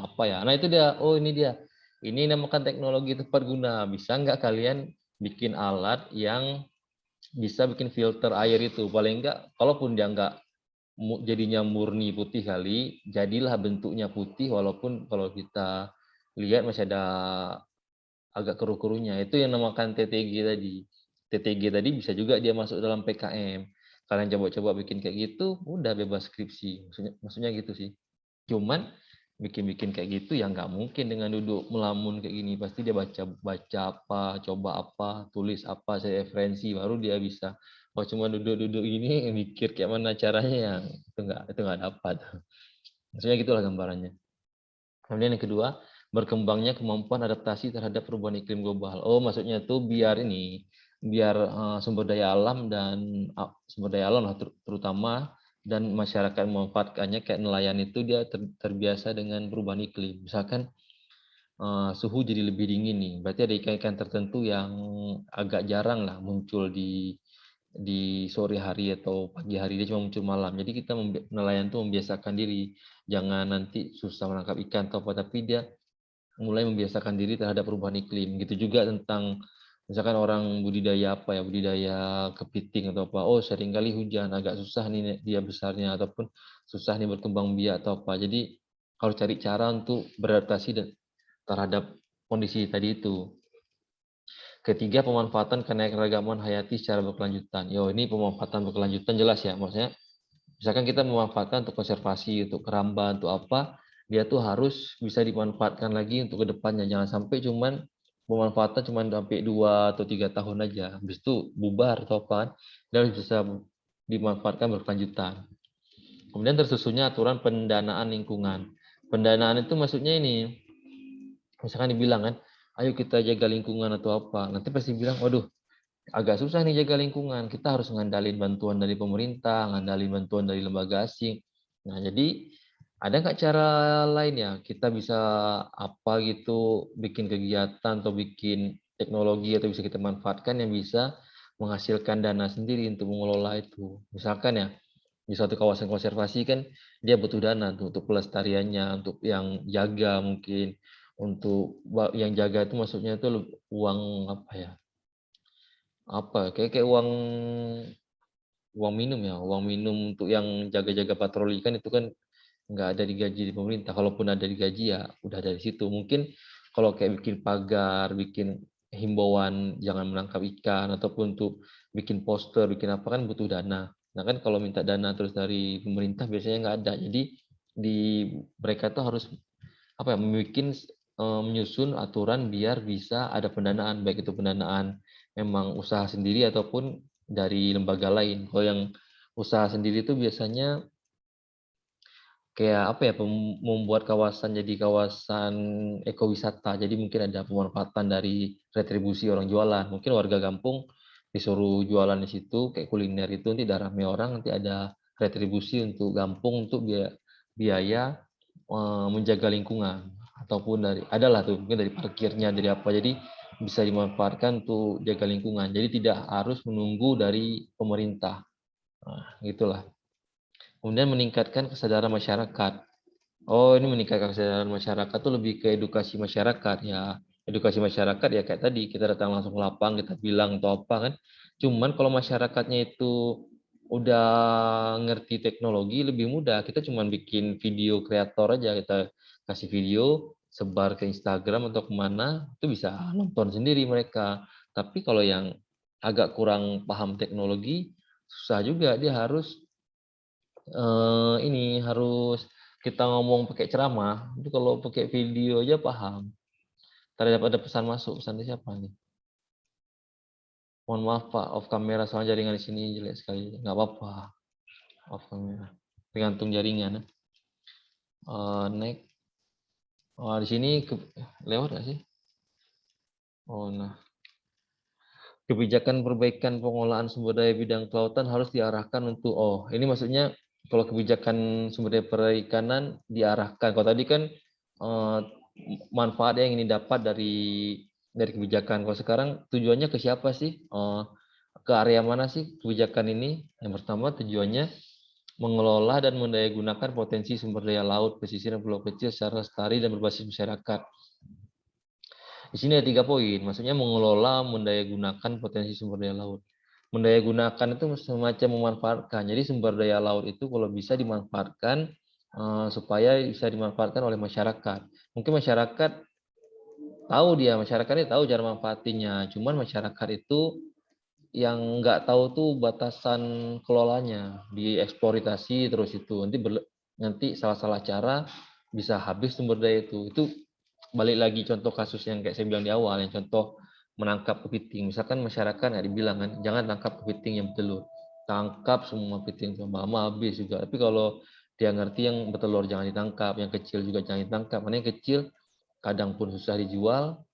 apa ya. Nah itu dia, oh ini dia, ini namakan teknologi tepat guna. Bisa nggak kalian bikin alat yang bisa bikin filter air itu, paling enggak kalaupun dia nggak jadinya murni putih kali, jadilah bentuknya putih walaupun kalau kita lihat masih ada agak keruh-keruhnya. Itu yang namakan TTG tadi. TTG tadi bisa juga dia masuk dalam PKM. Kalian coba-coba bikin kayak gitu, udah bebas skripsi. Maksudnya gitu sih. Cuman bikin-bikin kayak gitu ya nggak mungkin dengan duduk melamun kayak gini. Pasti dia baca apa, coba apa, tulis apa, saya referensi, baru dia bisa. Kalau cuma duduk-duduk ini mikir kayak mana caranya ya itu nggak dapat. Maksudnya gitulah gambarannya. Kemudian yang kedua, berkembangnya kemampuan adaptasi terhadap perubahan iklim global. Oh, maksudnya tuh biar sumber daya alam dan sumber daya alam lah terutama dan masyarakat memanfaatkannya kayak nelayan itu dia terbiasa dengan perubahan iklim. Misalkan suhu jadi lebih dingin nih, berarti ada ikan-ikan tertentu yang agak jarang lah muncul di di sore hari atau pagi hari, dia cuma muncul malam. Jadi kita nelayan tuh membiasakan diri, jangan nanti susah menangkap ikan atau apa, tapi dia mulai membiasakan diri terhadap perubahan iklim. Gitu juga tentang misalkan orang budidaya apa ya, budidaya kepiting atau apa, oh seringkali hujan, agak susah nih dia besarnya, ataupun susah nih berkembang biak atau apa. Jadi harus cari cara untuk beradaptasi terhadap kondisi tadi itu. Ketiga, pemanfaatan keanekaragaman hayati secara berkelanjutan. Yo, ini pemanfaatan berkelanjutan jelas ya, maksudnya misalkan kita memanfaatkan untuk konservasi, untuk keramba, untuk apa, dia tuh harus bisa dimanfaatkan lagi untuk kedepannya. Jangan sampai cuman pemanfaatan cuman sampai 2 atau 3 tahun aja, habis itu bubar atau apa kan. Dia harus bisa dimanfaatkan berkelanjutan. Kemudian tersusunnya aturan pendanaan lingkungan. Pendanaan itu maksudnya ini, misalkan dibilang kan, ayo kita jaga lingkungan atau apa, nanti pasti bilang, waduh, agak susah nih jaga lingkungan, kita harus ngandalin bantuan dari pemerintah, ngandalin bantuan dari lembaga asing. Nah, jadi ada nggak cara lain ya, kita bisa apa gitu, bikin kegiatan atau bikin teknologi atau bisa kita manfaatkan yang bisa menghasilkan dana sendiri untuk mengelola itu. Misalkan ya, di suatu kawasan konservasi kan dia butuh dana untuk pelestariannya, untuk yang jaga mungkin, untuk yang jaga itu maksudnya itu uang apa ya? Kayak uang minum ya, uang minum untuk yang jaga-jaga patroli kan itu kan nggak ada digaji di pemerintah. Kalaupun ada digaji ya udah dari situ. Mungkin kalau kayak bikin pagar, bikin himbauan jangan menangkap ikan, ataupun untuk bikin poster, bikin apa kan butuh dana. Nah kan kalau minta dana terus dari pemerintah biasanya nggak ada. Jadi di mereka tuh harus apa ya, menyusun aturan biar bisa ada pendanaan, baik itu pendanaan memang usaha sendiri ataupun dari lembaga lain. Kalau yang usaha sendiri itu biasanya kayak apa ya, membuat kawasan jadi kawasan ekowisata. Jadi mungkin ada pemanfaatan dari retribusi orang jualan. Mungkin warga kampung disuruh jualan di situ kayak kuliner itu, nanti tidak ramai orang, nanti ada retribusi untuk kampung untuk biaya menjaga lingkungan, ataupun dari adalah tuh mungkin dari parkirnya, dari apa. Jadi bisa dimanfaatkan untuk jaga lingkungan. Jadi tidak harus menunggu dari pemerintah. Nah, gitulah. Kemudian meningkatkan kesadaran masyarakat. Oh, ini meningkatkan kesadaran masyarakat tuh lebih ke edukasi masyarakat ya. Edukasi masyarakat ya kayak tadi kita datang langsung ke lapang, kita bilang atau apa kan. Cuman kalau masyarakatnya itu udah ngerti teknologi lebih mudah. Kita cuman bikin video kreator aja, kita kasih video, sebar ke Instagram atau kemana, itu bisa nonton sendiri mereka. Tapi kalau yang agak kurang paham teknologi, susah juga, dia harus ini harus kita ngomong pakai ceramah, itu kalau pakai video aja paham. Terhadap ada pesan masuk, pesan dari siapa nih? Mohon maaf Pak, off kamera soalnya jaringan di sini jelek sekali. Nggak apa-apa, off kamera. Tergantung jaringan. Next. Oh, di sini lewat nggak sih? Oh, nah. Kebijakan perbaikan pengolahan sumber daya bidang kelautan harus diarahkan untuk, oh ini maksudnya kalau kebijakan sumber daya perikanan diarahkan. Kalau tadi kan manfaat yang ini dapat dari kebijakan. Kalau sekarang tujuannya ke siapa sih? Ke area mana sih kebijakan ini? Yang pertama tujuannya mengelola dan mendayagunakan potensi sumber daya laut, pesisir dan pulau kecil secara lestari dan berbasis masyarakat. Di sini ada 3 poin, maksudnya mengelola, mendayagunakan potensi sumber daya laut. Mendayagunakan itu semacam memanfaatkan. Jadi sumber daya laut itu kalau bisa dimanfaatkan supaya bisa dimanfaatkan oleh masyarakat. Mungkin masyarakat masyarakatnya tahu cara manfaatinya. Cuman masyarakat itu yang nggak tahu tuh batasan kelolanya, dieksploitasi terus itu. Nanti salah-salah cara bisa habis sumber daya itu. Itu balik lagi contoh kasus yang kayak saya bilang di awal, yang contoh menangkap kepiting. Misalkan masyarakat ya dibilang kan, jangan tangkap kepiting yang bertelur. Tangkap semua kepiting sama habis juga. Tapi kalau dia ngerti yang bertelur jangan ditangkap, yang kecil juga jangan ditangkap. Karena yang kecil kadang pun susah dijual,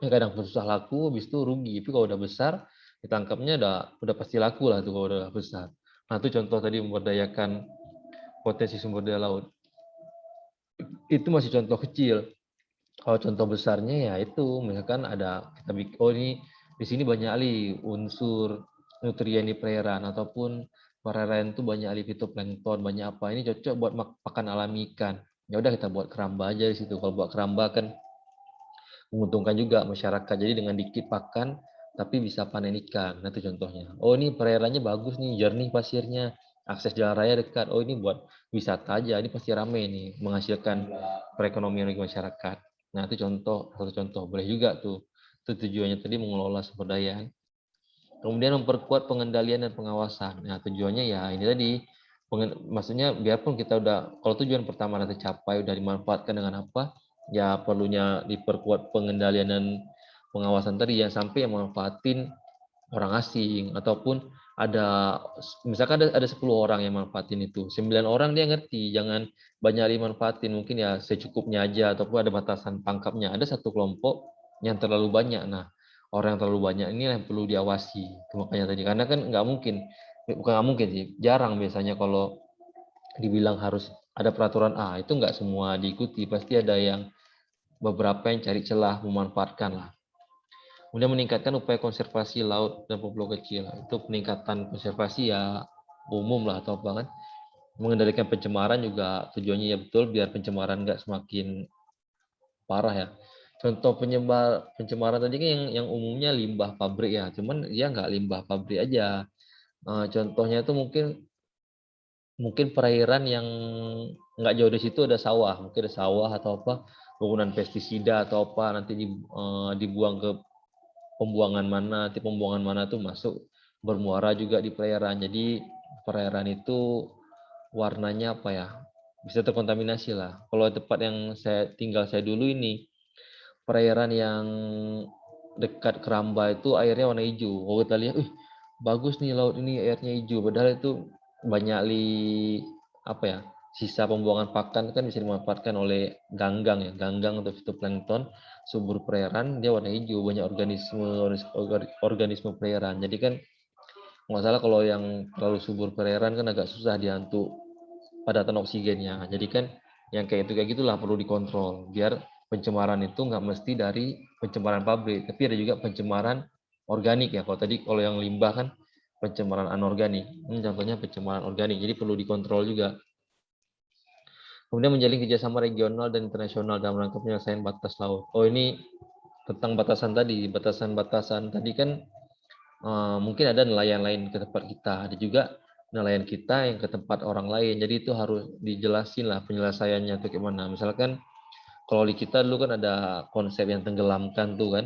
kadang pun susah laku, habis itu rugi. Tapi kalau udah besar, ditangkapnya udah pasti laku lah tuh kalau udah besar. Nah itu contoh tadi memberdayakan potensi sumber daya laut. Itu masih contoh kecil. Kalau contoh besarnya ya itu, misalkan ada kita bikin, oh ini di sini banyak unsur nutrien di perairan, ataupun perairan itu banyak alih fitoplankton, banyak apa, ini cocok buat pakan alami ikan. Ya udah kita buat keramba aja di situ. Kalau buat keramba kan menguntungkan juga masyarakat. Jadi dengan dikit pakan tapi bisa panen ikan. Nah, itu contohnya. Oh, ini perairannya bagus nih, jernih pasirnya, akses jalan raya dekat. Oh, ini buat wisata aja. Ini pasti ramai nih, menghasilkan perekonomian bagi masyarakat. Nah, itu contoh, satu contoh. Boleh juga tuh. Itu tujuannya tadi mengelola sumber daya. Kemudian memperkuat pengendalian dan pengawasan. Nah, tujuannya ya ini tadi, maksudnya biarpun kita udah, kalau tujuan pertama nanti tercapai, udah dimanfaatkan dengan apa, ya perlunya diperkuat pengendalian dan pengawasan tadi, yang sampai yang manfaatin orang asing, ataupun ada, misalkan ada 10 orang yang manfaatin itu, 9 orang dia ngerti, jangan banyak dimanfaatin, mungkin ya secukupnya aja, ataupun ada batasan pangkapnya. Ada satu kelompok yang terlalu banyak. Nah, orang yang terlalu banyak ini yang perlu diawasi. Itu makanya tadi, karena kan nggak mungkin, bukan nggak mungkin sih, jarang biasanya kalau dibilang harus ada peraturan A, itu nggak semua diikuti, pasti ada yang beberapa yang cari celah memanfaatkan lah. Kemudian meningkatkan upaya konservasi laut dan pulau kecil. Itu peningkatan konservasi ya umum lah atau apa kan. Mengendalikan pencemaran juga tujuannya ya betul biar pencemaran nggak semakin parah ya. Contoh pencemaran tadi kan yang umumnya limbah pabrik ya. Cuman dia nggak limbah pabrik aja. Contohnya itu mungkin perairan yang nggak jauh dari situ ada sawah, mungkin ada sawah atau apa, penggunaan pestisida atau apa, nanti dibuang ke pembuangan mana, nanti pembuangan mana tuh masuk bermuara juga di perairan. Jadi perairan itu warnanya apa ya, bisa terkontaminasi lah. Kalau tempat yang saya dulu ini, perairan yang dekat Keramba itu airnya warna hijau. Kalau kita lihat, bagus nih laut ini airnya hijau. Padahal itu banyak apa ya, sisa pembuangan pakan kan bisa dimanfaatkan oleh ganggang ya, ganggang atau fitoplankton, subur perairan dia warna hijau, banyak organisme perairan. Jadi kan nggak salah kalau yang terlalu subur perairan kan agak susah dia untuk padatan oksigennya. Jadi kan yang kayak gitulah perlu dikontrol biar pencemaran itu nggak mesti dari pencemaran pabrik, tapi ada juga pencemaran organik ya. Kalau yang limbah kan pencemaran anorganik. Ini contohnya pencemaran organik, jadi perlu dikontrol juga. Kemudian menjalin kerjasama regional dan internasional dalam rangka penyelesaian batas laut. Oh, ini tentang batasan tadi kan mungkin ada nelayan lain ke tempat kita, ada juga nelayan kita yang ke tempat orang lain. Jadi itu harus dijelasin lah penyelesaiannya itu gimana. Misalkan kalau di kita dulu kan ada konsep yang tenggelamkan tuh kan,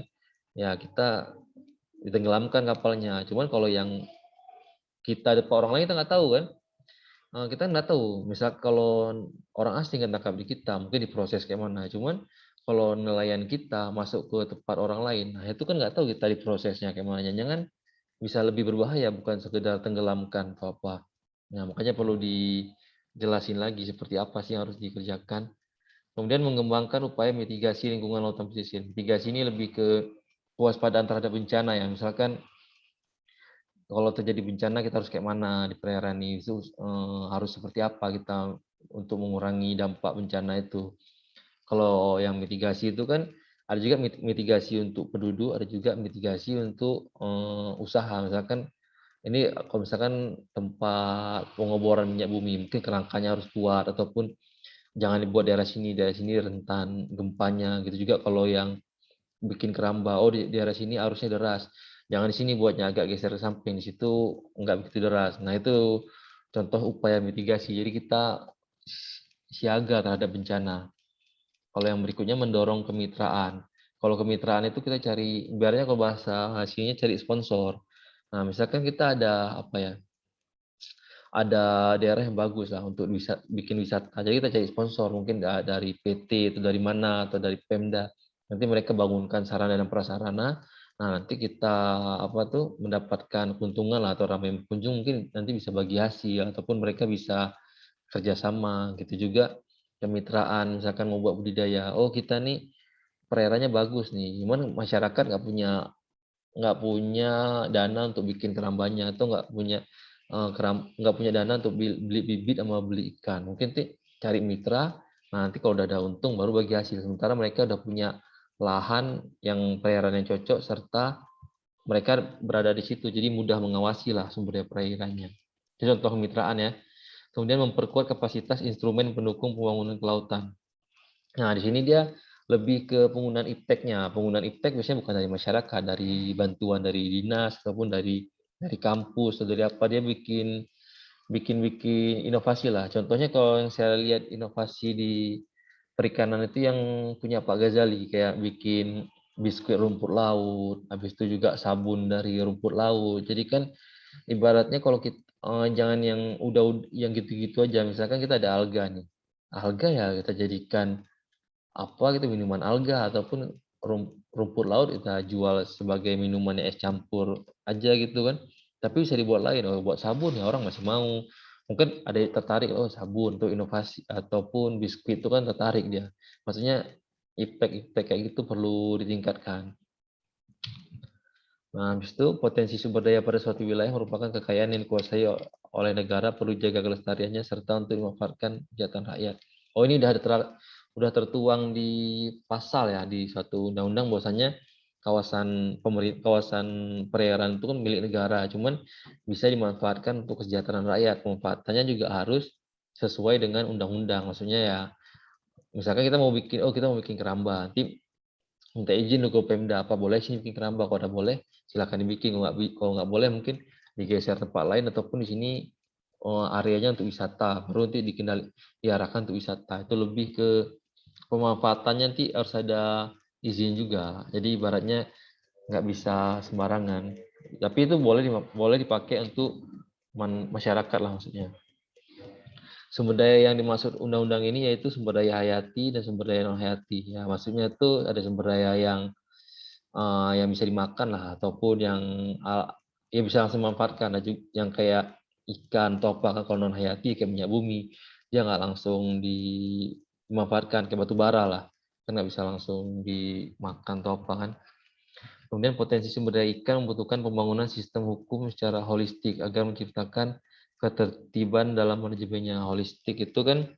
ya kita ditenggelamkan kapalnya. Cuman kalau yang kita depan orang lain kita nggak tahu kan. Kita nggak tahu, misal kalau orang asing yang tangkap di kita, mungkin diproses kayak mana. Cuman kalau nelayan kita masuk ke tempat orang lain, nah itu kan nggak tahu kita diprosesnya kayak mana. Jangan bisa lebih berbahaya, bukan sekedar tenggelamkan atau apa. Nah, makanya perlu dijelasin lagi seperti apa sih yang harus dikerjakan. Kemudian mengembangkan upaya mitigasi lingkungan lautan pesisir. Mitigasi ini lebih ke kewaspadaan terhadap bencana ya. Misalkan kalau terjadi bencana kita harus kayak mana di perairan ini, itu harus seperti apa kita untuk mengurangi dampak bencana itu. Kalau yang mitigasi itu kan ada juga mitigasi untuk penduduk, ada juga mitigasi untuk usaha. Misalkan ini kalau misalkan tempat pengeboran minyak bumi, mungkin kerangkanya harus kuat, ataupun jangan dibuat daerah sini rentan gempanya gitu. Juga kalau yang bikin keramba, oh di daerah sini arusnya deras, jangan di sini buatnya agak geser ke samping, di situ enggak begitu deras. Nah, itu contoh upaya mitigasi. Jadi kita siaga terhadap bencana. Kalau yang berikutnya mendorong kemitraan. Kalau kemitraan itu kita cari, ibaratnya kalau bahasa hasilnya cari sponsor. Nah, misalkan kita ada apa ya, ada daerah yang bagus lah untuk bisa bikin wisata. Jadi kita cari sponsor, mungkin dari PT itu dari mana atau dari Pemda. Nanti mereka bangunkan sarana dan prasarana. Nah, nanti kita mendapatkan keuntungan lah, atau ramai berkunjung mungkin nanti bisa bagi hasil, ataupun mereka bisa kerjasama gitu juga. Kemitraan, misalkan mau buat budidaya. Oh, kita nih perairannya bagus nih, cuman masyarakat nggak punya dana untuk bikin kerambanya, atau nggak punya dana untuk beli bibit sama beli ikan. Mungkin cari mitra. Nah, nanti kalau udah ada untung baru bagi hasil. Sementara mereka udah punya lahan yang perairan yang cocok serta mereka berada di situ, jadi mudah mengawasi lah sumber daya perairannya. Itu contoh kemitraan ya. Kemudian memperkuat kapasitas instrumen pendukung pembangunan kelautan. Nah, di sini dia lebih ke penggunaan ipteknya. Penggunaan iptek biasanya bukan dari masyarakat, dari bantuan dari dinas ataupun dari kampus atau dari apa, dia bikin inovasi lah. Contohnya kalau yang saya lihat inovasi di perikanan itu yang punya Pak Ghazali, kayak bikin biskuit rumput laut, habis itu juga sabun dari rumput laut. Jadi kan ibaratnya kalau kita jangan yang udah yang gitu-gitu aja. Misalkan kita ada alga nih. Alga ya kita jadikan apa gitu, minuman alga, ataupun rumput laut kita jual sebagai minuman es campur aja gitu kan. Tapi bisa dibuat lain, oh buat sabun ya orang masih mau. Mungkin ada yang tertarik, oh sabun untuk inovasi ataupun biskuit itu kan tertarik dia. Maksudnya impact kayak gitu perlu ditingkatkan. Nah, habis itu potensi sumber daya pada suatu wilayah merupakan kekayaan yang dikuasai oleh negara, perlu jaga kelestariannya serta untuk dimanfaatkan kesejahteraan rakyat. Oh, ini udah tertuang di pasal ya di suatu undang-undang bahwasanya kawasan perairan itu kan milik negara, cuman bisa dimanfaatkan untuk kesejahteraan rakyat. Pemanfaatannya juga harus sesuai dengan undang-undang. Maksudnya ya, misalkan kita mau bikin keramba, nanti minta izin ke Pemda, apa boleh sih bikin keramba? Kalau udah boleh, silakan dibikin. Kalau nggak boleh, mungkin digeser tempat lain ataupun di sini areanya untuk wisata, baru nanti diarahkan untuk wisata. Itu lebih ke pemanfaatannya, nanti harus ada izin juga. Jadi ibaratnya nggak bisa sembarangan. Tapi itu boleh dipakai untuk masyarakat lah maksudnya. Sumber daya yang dimaksud undang-undang ini yaitu sumber daya hayati dan sumber daya non hayati. Ya, maksudnya itu ada sumber daya yang bisa dimakan lah, ataupun yang ya bisa langsung dimanfaatkan. Ada yang kayak ikan, topak kan, kalau non hayati kayak minyak bumi, dia nggak langsung dimanfaatkan, kayak batu bara lah, kan nggak bisa langsung dimakan topak kan. Kemudian potensi sumber daya ikan membutuhkan pembangunan sistem hukum secara holistik agar menciptakan ketertiban dalam manajemennya. Holistik itu kan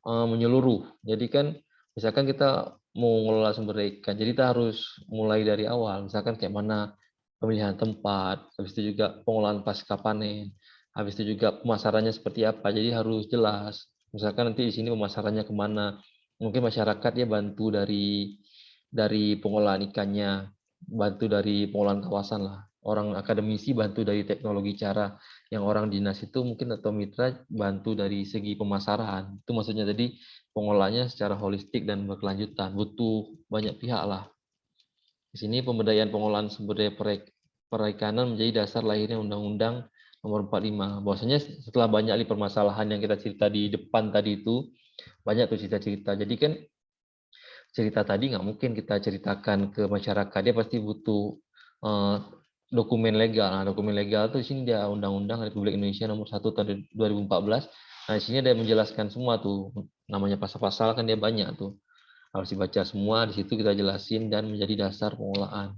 menyeluruh. Jadi kan misalkan kita mau mengelola sumber daya ikan, jadi kita harus mulai dari awal. Misalkan kayak mana pemilihan tempat, habis itu juga pengolahan pasca panen, habis itu juga pemasarannya seperti apa. Jadi harus jelas. Misalkan nanti di sini pemasarannya kemana. Mungkin masyarakat ya bantu dari pengolahan ikannya, bantu dari pengolahan kawasan lah. Orang akademisi bantu dari teknologi cara, yang orang dinas itu mungkin atau mitra bantu dari segi pemasaran. Itu maksudnya tadi pengolahannya secara holistik dan berkelanjutan. Butuh banyak pihak lah. Di sini pemberdayaan pengolahan sumber daya perikanan menjadi dasar lahirnya Undang-Undang Nomor 45. Bahwasanya setelah banyak permasalahan yang kita cerita di depan tadi itu, banyak tuh cerita-cerita. Jadi kan cerita tadi nggak mungkin kita ceritakan ke masyarakat, dia pasti butuh dokumen legal. Nah, dokumen legal itu di sini dia Undang-Undang Republik Indonesia Nomor 1 tahun 2014. Nah, di sini ada menjelaskan semua tuh, namanya pasal-pasal kan dia banyak tuh. Harus dibaca semua, di situ kita jelasin dan menjadi dasar pengolahan.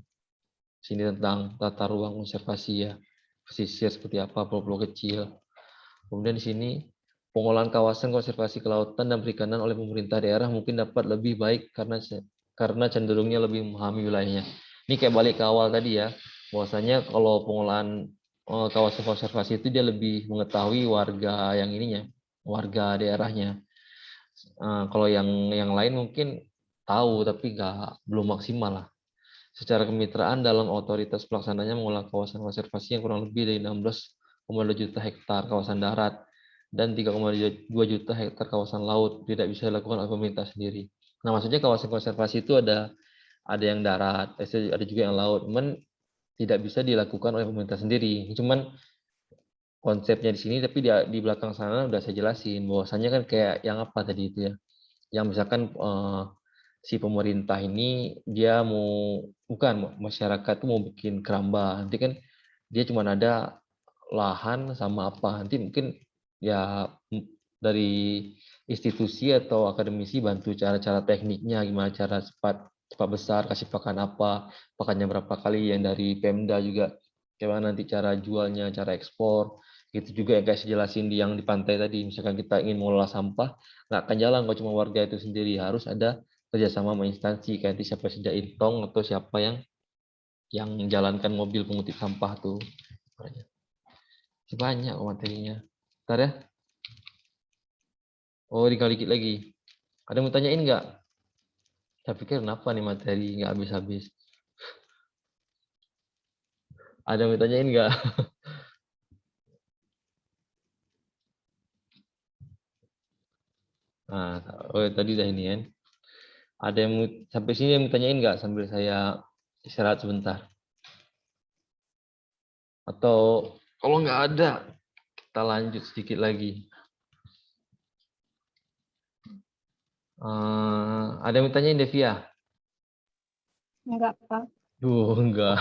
Di sini tentang tata ruang konservasi ya, pesisir seperti apa, pulau-pulau kecil. Kemudian di sini pengolahan kawasan konservasi kelautan dan perikanan oleh pemerintah daerah mungkin dapat lebih baik karena cenderungnya lebih memahami wilayahnya. Ini kayak balik ke awal tadi ya, bahwasanya kalau pengolahan kawasan konservasi itu dia lebih mengetahui warga yang ininya, warga daerahnya. Kalau yang lain mungkin tahu tapi belum maksimal lah. Secara kemitraan dalam otoritas pelaksananya mengolah kawasan konservasi yang kurang lebih dari 16,2 juta hektar kawasan darat dan 3,2 juta hektar kawasan laut tidak bisa dilakukan oleh pemerintah sendiri. Nah, maksudnya kawasan konservasi itu ada yang darat, ada juga yang laut, cuman tidak bisa dilakukan oleh pemerintah sendiri. Cuman konsepnya di sini, tapi di belakang sana udah saya jelasin bahwasanya kan kayak yang apa tadi itu ya, yang misalkan si pemerintah ini dia bukan masyarakat tuh mau bikin keramba, nanti kan dia cuma ada lahan sama apa, nanti mungkin ya dari institusi atau akademisi bantu cara-cara tekniknya, gimana cara cepat besar, kasih pakan apa, pakannya berapa kali, yang dari Pemda juga gimana nanti cara jualnya, cara ekspor. Itu juga yang kayak saya jelasin yang di pantai tadi, misalkan kita ingin mengelola sampah, nggak akan jalan kalau cuma warga itu sendiri, harus ada kerjasama sama instansi, kayak nanti siapa sediain tong atau siapa yang yang jalankan mobil pengutip sampah tuh. Masih banyak materinya. Bentar ya. Oh, dikali dikit lagi. Ada yang mau tanyain nggak? Saya pikir kenapa nih materi nggak habis-habis. Ada yang mau tanyain nggak? Nah, oh tadi udah ini kan. Ada yang mau, sampai sini yang mau tanyain nggak sambil saya istirahat sebentar? Atau kalau nggak ada, kita lanjut sedikit lagi. Ada yang mau tanyain Devia? Enggak, Pak. Duh, enggak.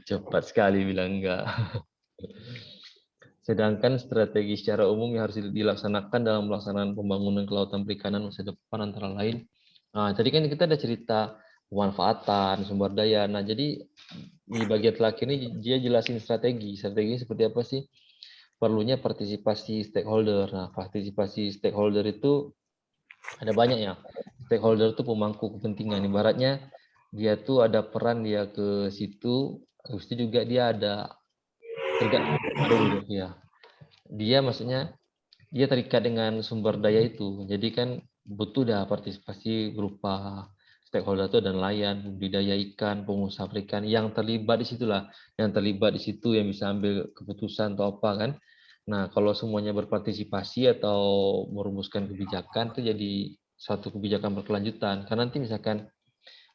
Cepat sekali bilang enggak. Sedangkan strategi secara umum yang harus dilaksanakan dalam pelaksanaan pembangunan kelautan perikanan masa depan antara lain. Nah, tadi kan kita ada cerita pemanfaatan sumber daya. Nah, jadi di bagian terakhir ini dia jelasin strategi. Strategi seperti apa sih? Perlunya partisipasi stakeholder. Nah, partisipasi stakeholder itu ada banyak ya. Stakeholder itu pemangku kepentingan. Ibaratnya dia tuh ada peran dia ke situ, habis itu juga dia ada ya. Dia maksudnya dia terikat dengan sumber daya itu. Jadi kan butuh dah partisipasi berupa stakeholder itu dan nelayan, budidaya ikan, pengusaha perikan yang terlibat di situlah, yang terlibat di situ yang bisa ambil keputusan atau apa kan. Nah, kalau semuanya berpartisipasi atau merumuskan kebijakan itu jadi satu kebijakan berkelanjutan. Karena nanti misalkan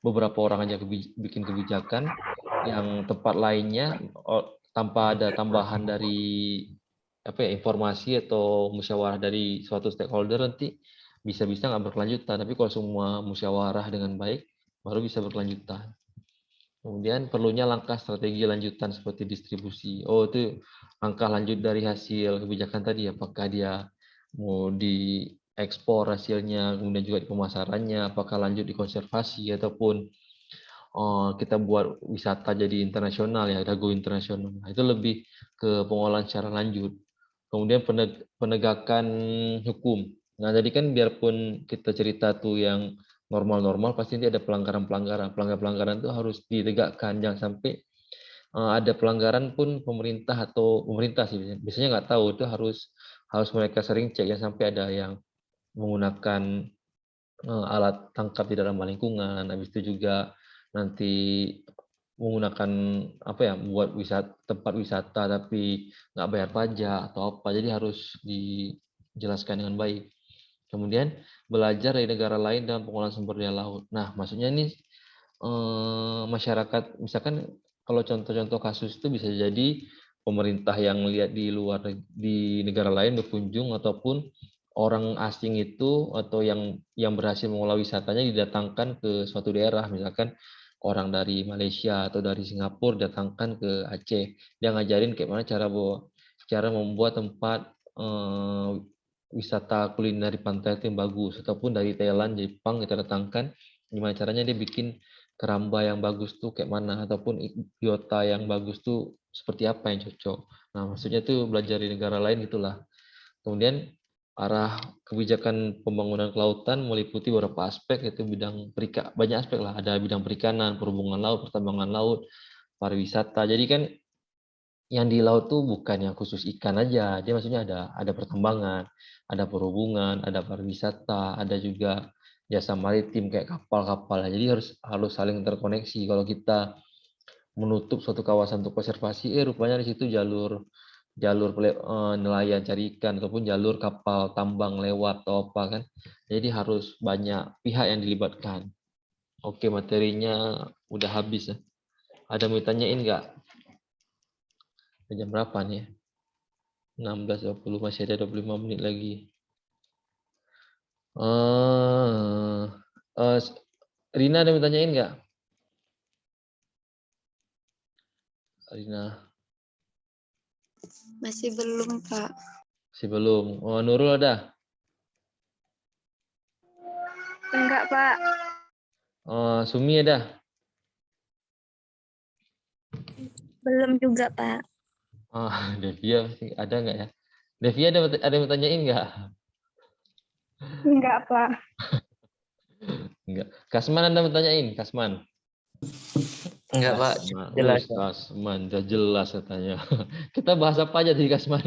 beberapa orang aja bikin kebijakan yang tempat lainnya tanpa ada tambahan dari apa ya, informasi atau musyawarah dari suatu stakeholder nanti bisa-bisa nggak berkelanjutan. Tapi kalau semua musyawarah dengan baik baru bisa berkelanjutan. Kemudian perlunya langkah strategi lanjutan seperti distribusi. Oh, itu langkah lanjut dari hasil kebijakan tadi, apakah dia mau diekspor hasilnya, kemudian juga di pemasarannya, apakah lanjut di konservasi ataupun kita buat wisata jadi internasional ya, go internasional. Nah, itu lebih ke pengolahan secara lanjut. Kemudian penegakan hukum. Nah, jadi kan biarpun kita cerita tuh yang normal-normal, pasti nanti ada pelanggaran-pelanggaran. Pelanggaran-pelanggaran itu harus ditegakkan, jangan sampai ada pelanggaran pun pemerintah sih biasanya nggak tahu, itu harus mereka sering cek, jangan sampai ada yang menggunakan alat tangkap di dalam lingkungan, habis itu juga nanti menggunakan apa ya, buat tempat wisata tapi nggak bayar pajak atau apa, jadi harus dijelaskan dengan baik. Kemudian belajar dari negara lain dalam pengolahan sumber daya laut. Nah, maksudnya ini masyarakat, misalkan kalau contoh-contoh kasus itu bisa jadi pemerintah yang lihat di negara lain berkunjung, ataupun orang asing itu atau yang berhasil mengolah wisatanya didatangkan ke suatu daerah, misalkan orang dari Malaysia atau dari Singapura datangkan ke Aceh, dia ngajarin kayak mana cara membuat tempat wisata kuliner di pantai itu yang bagus, ataupun dari Thailand, Jepang kita datangkan gimana caranya dia bikin keramba yang bagus tuh kayak mana, ataupun biota yang bagus tuh seperti apa yang cocok. Nah, maksudnya tuh belajar di negara lain gitulah. Kemudian arah kebijakan pembangunan kelautan meliputi beberapa aspek, yaitu banyak aspek lah, ada bidang perikanan, perhubungan laut, pertambangan laut, pariwisata. Jadi kan yang di laut tuh bukan yang khusus ikan aja, dia maksudnya ada pertambangan, ada perhubungan, ada pariwisata, ada juga jasa maritim kayak kapal-kapal. Jadi harus saling terkoneksi. Kalau kita menutup suatu kawasan untuk konservasi, rupanya di situ jalur nelayan cari ikan ataupun jalur kapal tambang lewat atau apa kan. Jadi harus banyak pihak yang dilibatkan. Oke, materinya udah habis ya. Ada mau tanyain nggak? Jam berapa nih? 16.20, masih ada 25 menit lagi. Rina ada mau tanyain nggak? Rina Masih belum, Pak. masih belum. Oh, Nurul ada? Enggak, Pak. Sumi ada? Belum juga, Pak. Devia ada nggak ya? Devia ada yang mau tanyain nggak? Enggak, Pak. Enggak. Kasman ada mau tanyain? Kasman? Enggak, Pak. Kasman, Jelas, Pak. Kasman, udah jelas katanya. Kita bahas apa aja di Kasman?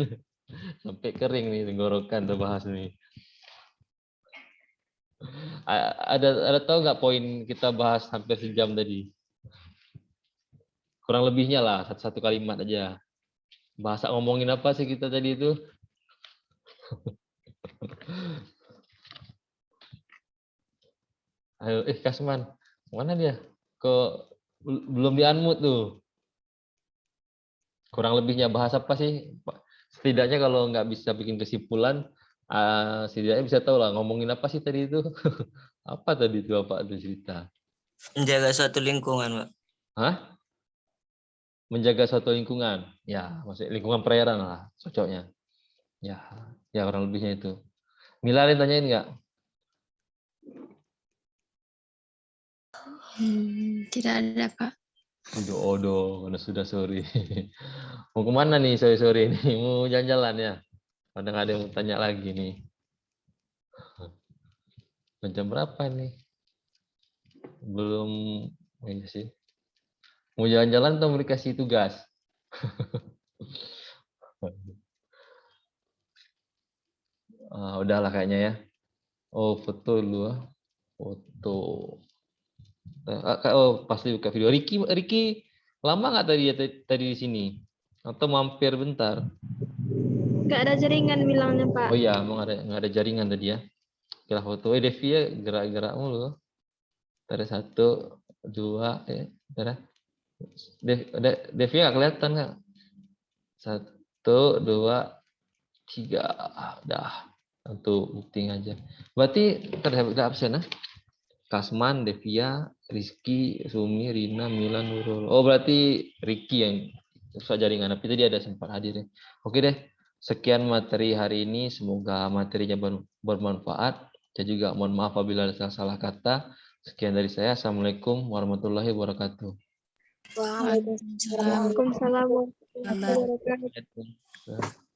Sampai kering nih tenggorokan udah bahas nih. Ada tahu nggak poin kita bahas hampir sejam tadi? Kurang lebihnya lah satu kalimat aja. Bahasa ngomongin apa sih kita tadi itu? Ayo, Kasman, mana dia? Belum di-unmute tuh. Kurang lebihnya bahas apa sih? Setidaknya kalau nggak bisa bikin kesimpulan, setidaknya bisa tahu lah ngomongin apa sih tadi itu. Apa tadi itu, apa ada cerita? Menjaga suatu lingkungan, Pak. Hah? Menjaga suatu lingkungan. Ya, maksudnya lingkungan perairan lah cocoknya. Ya, ya kurang lebihnya itu. Mila ada yang tanyain nggak? Tidak ada, Pak. Odo, karena sudah sore. Mau kemana nih sore-sore ini? Mau jalan-jalan ya? Ada nggak ada yang mau tanya lagi nih? Jam berapa nih? Belum ini sih. Mau jalan-jalan atau mau dikasih tugas? Udahlah kayaknya ya. Oh, foto dulu. Foto. Oh, pasti buka video. Ricky lama nggak tadi di sini? Atau mampir bentar? Nggak ada jaringan bilangnya, Pak. Oh iya, emang nggak ada jaringan tadi ya. Kita foto. Devi ya gerak-gerak mulu. Ada 1, 2, ada. Devi nggak kelihatan nggak? 1, 2, 3. Dah. Untuk bukti aja. Berarti terdapat absen ya? Kasman, Devia, Rizky, Sumi, Rina, Milan, Nurul. Oh berarti Ricky yang susah jaringan. Tapi tadi ada sempat hadir ya. Oke deh. Sekian materi hari ini. Semoga materinya bermanfaat. Saya juga mohon maaf apabila ada salah kata. Sekian dari saya. Assalamualaikum warahmatullahi wabarakatuh. Waalaikumsalam. Waalaikumsalam warahmatullahi wabarakatuh. Waalaikumsalam.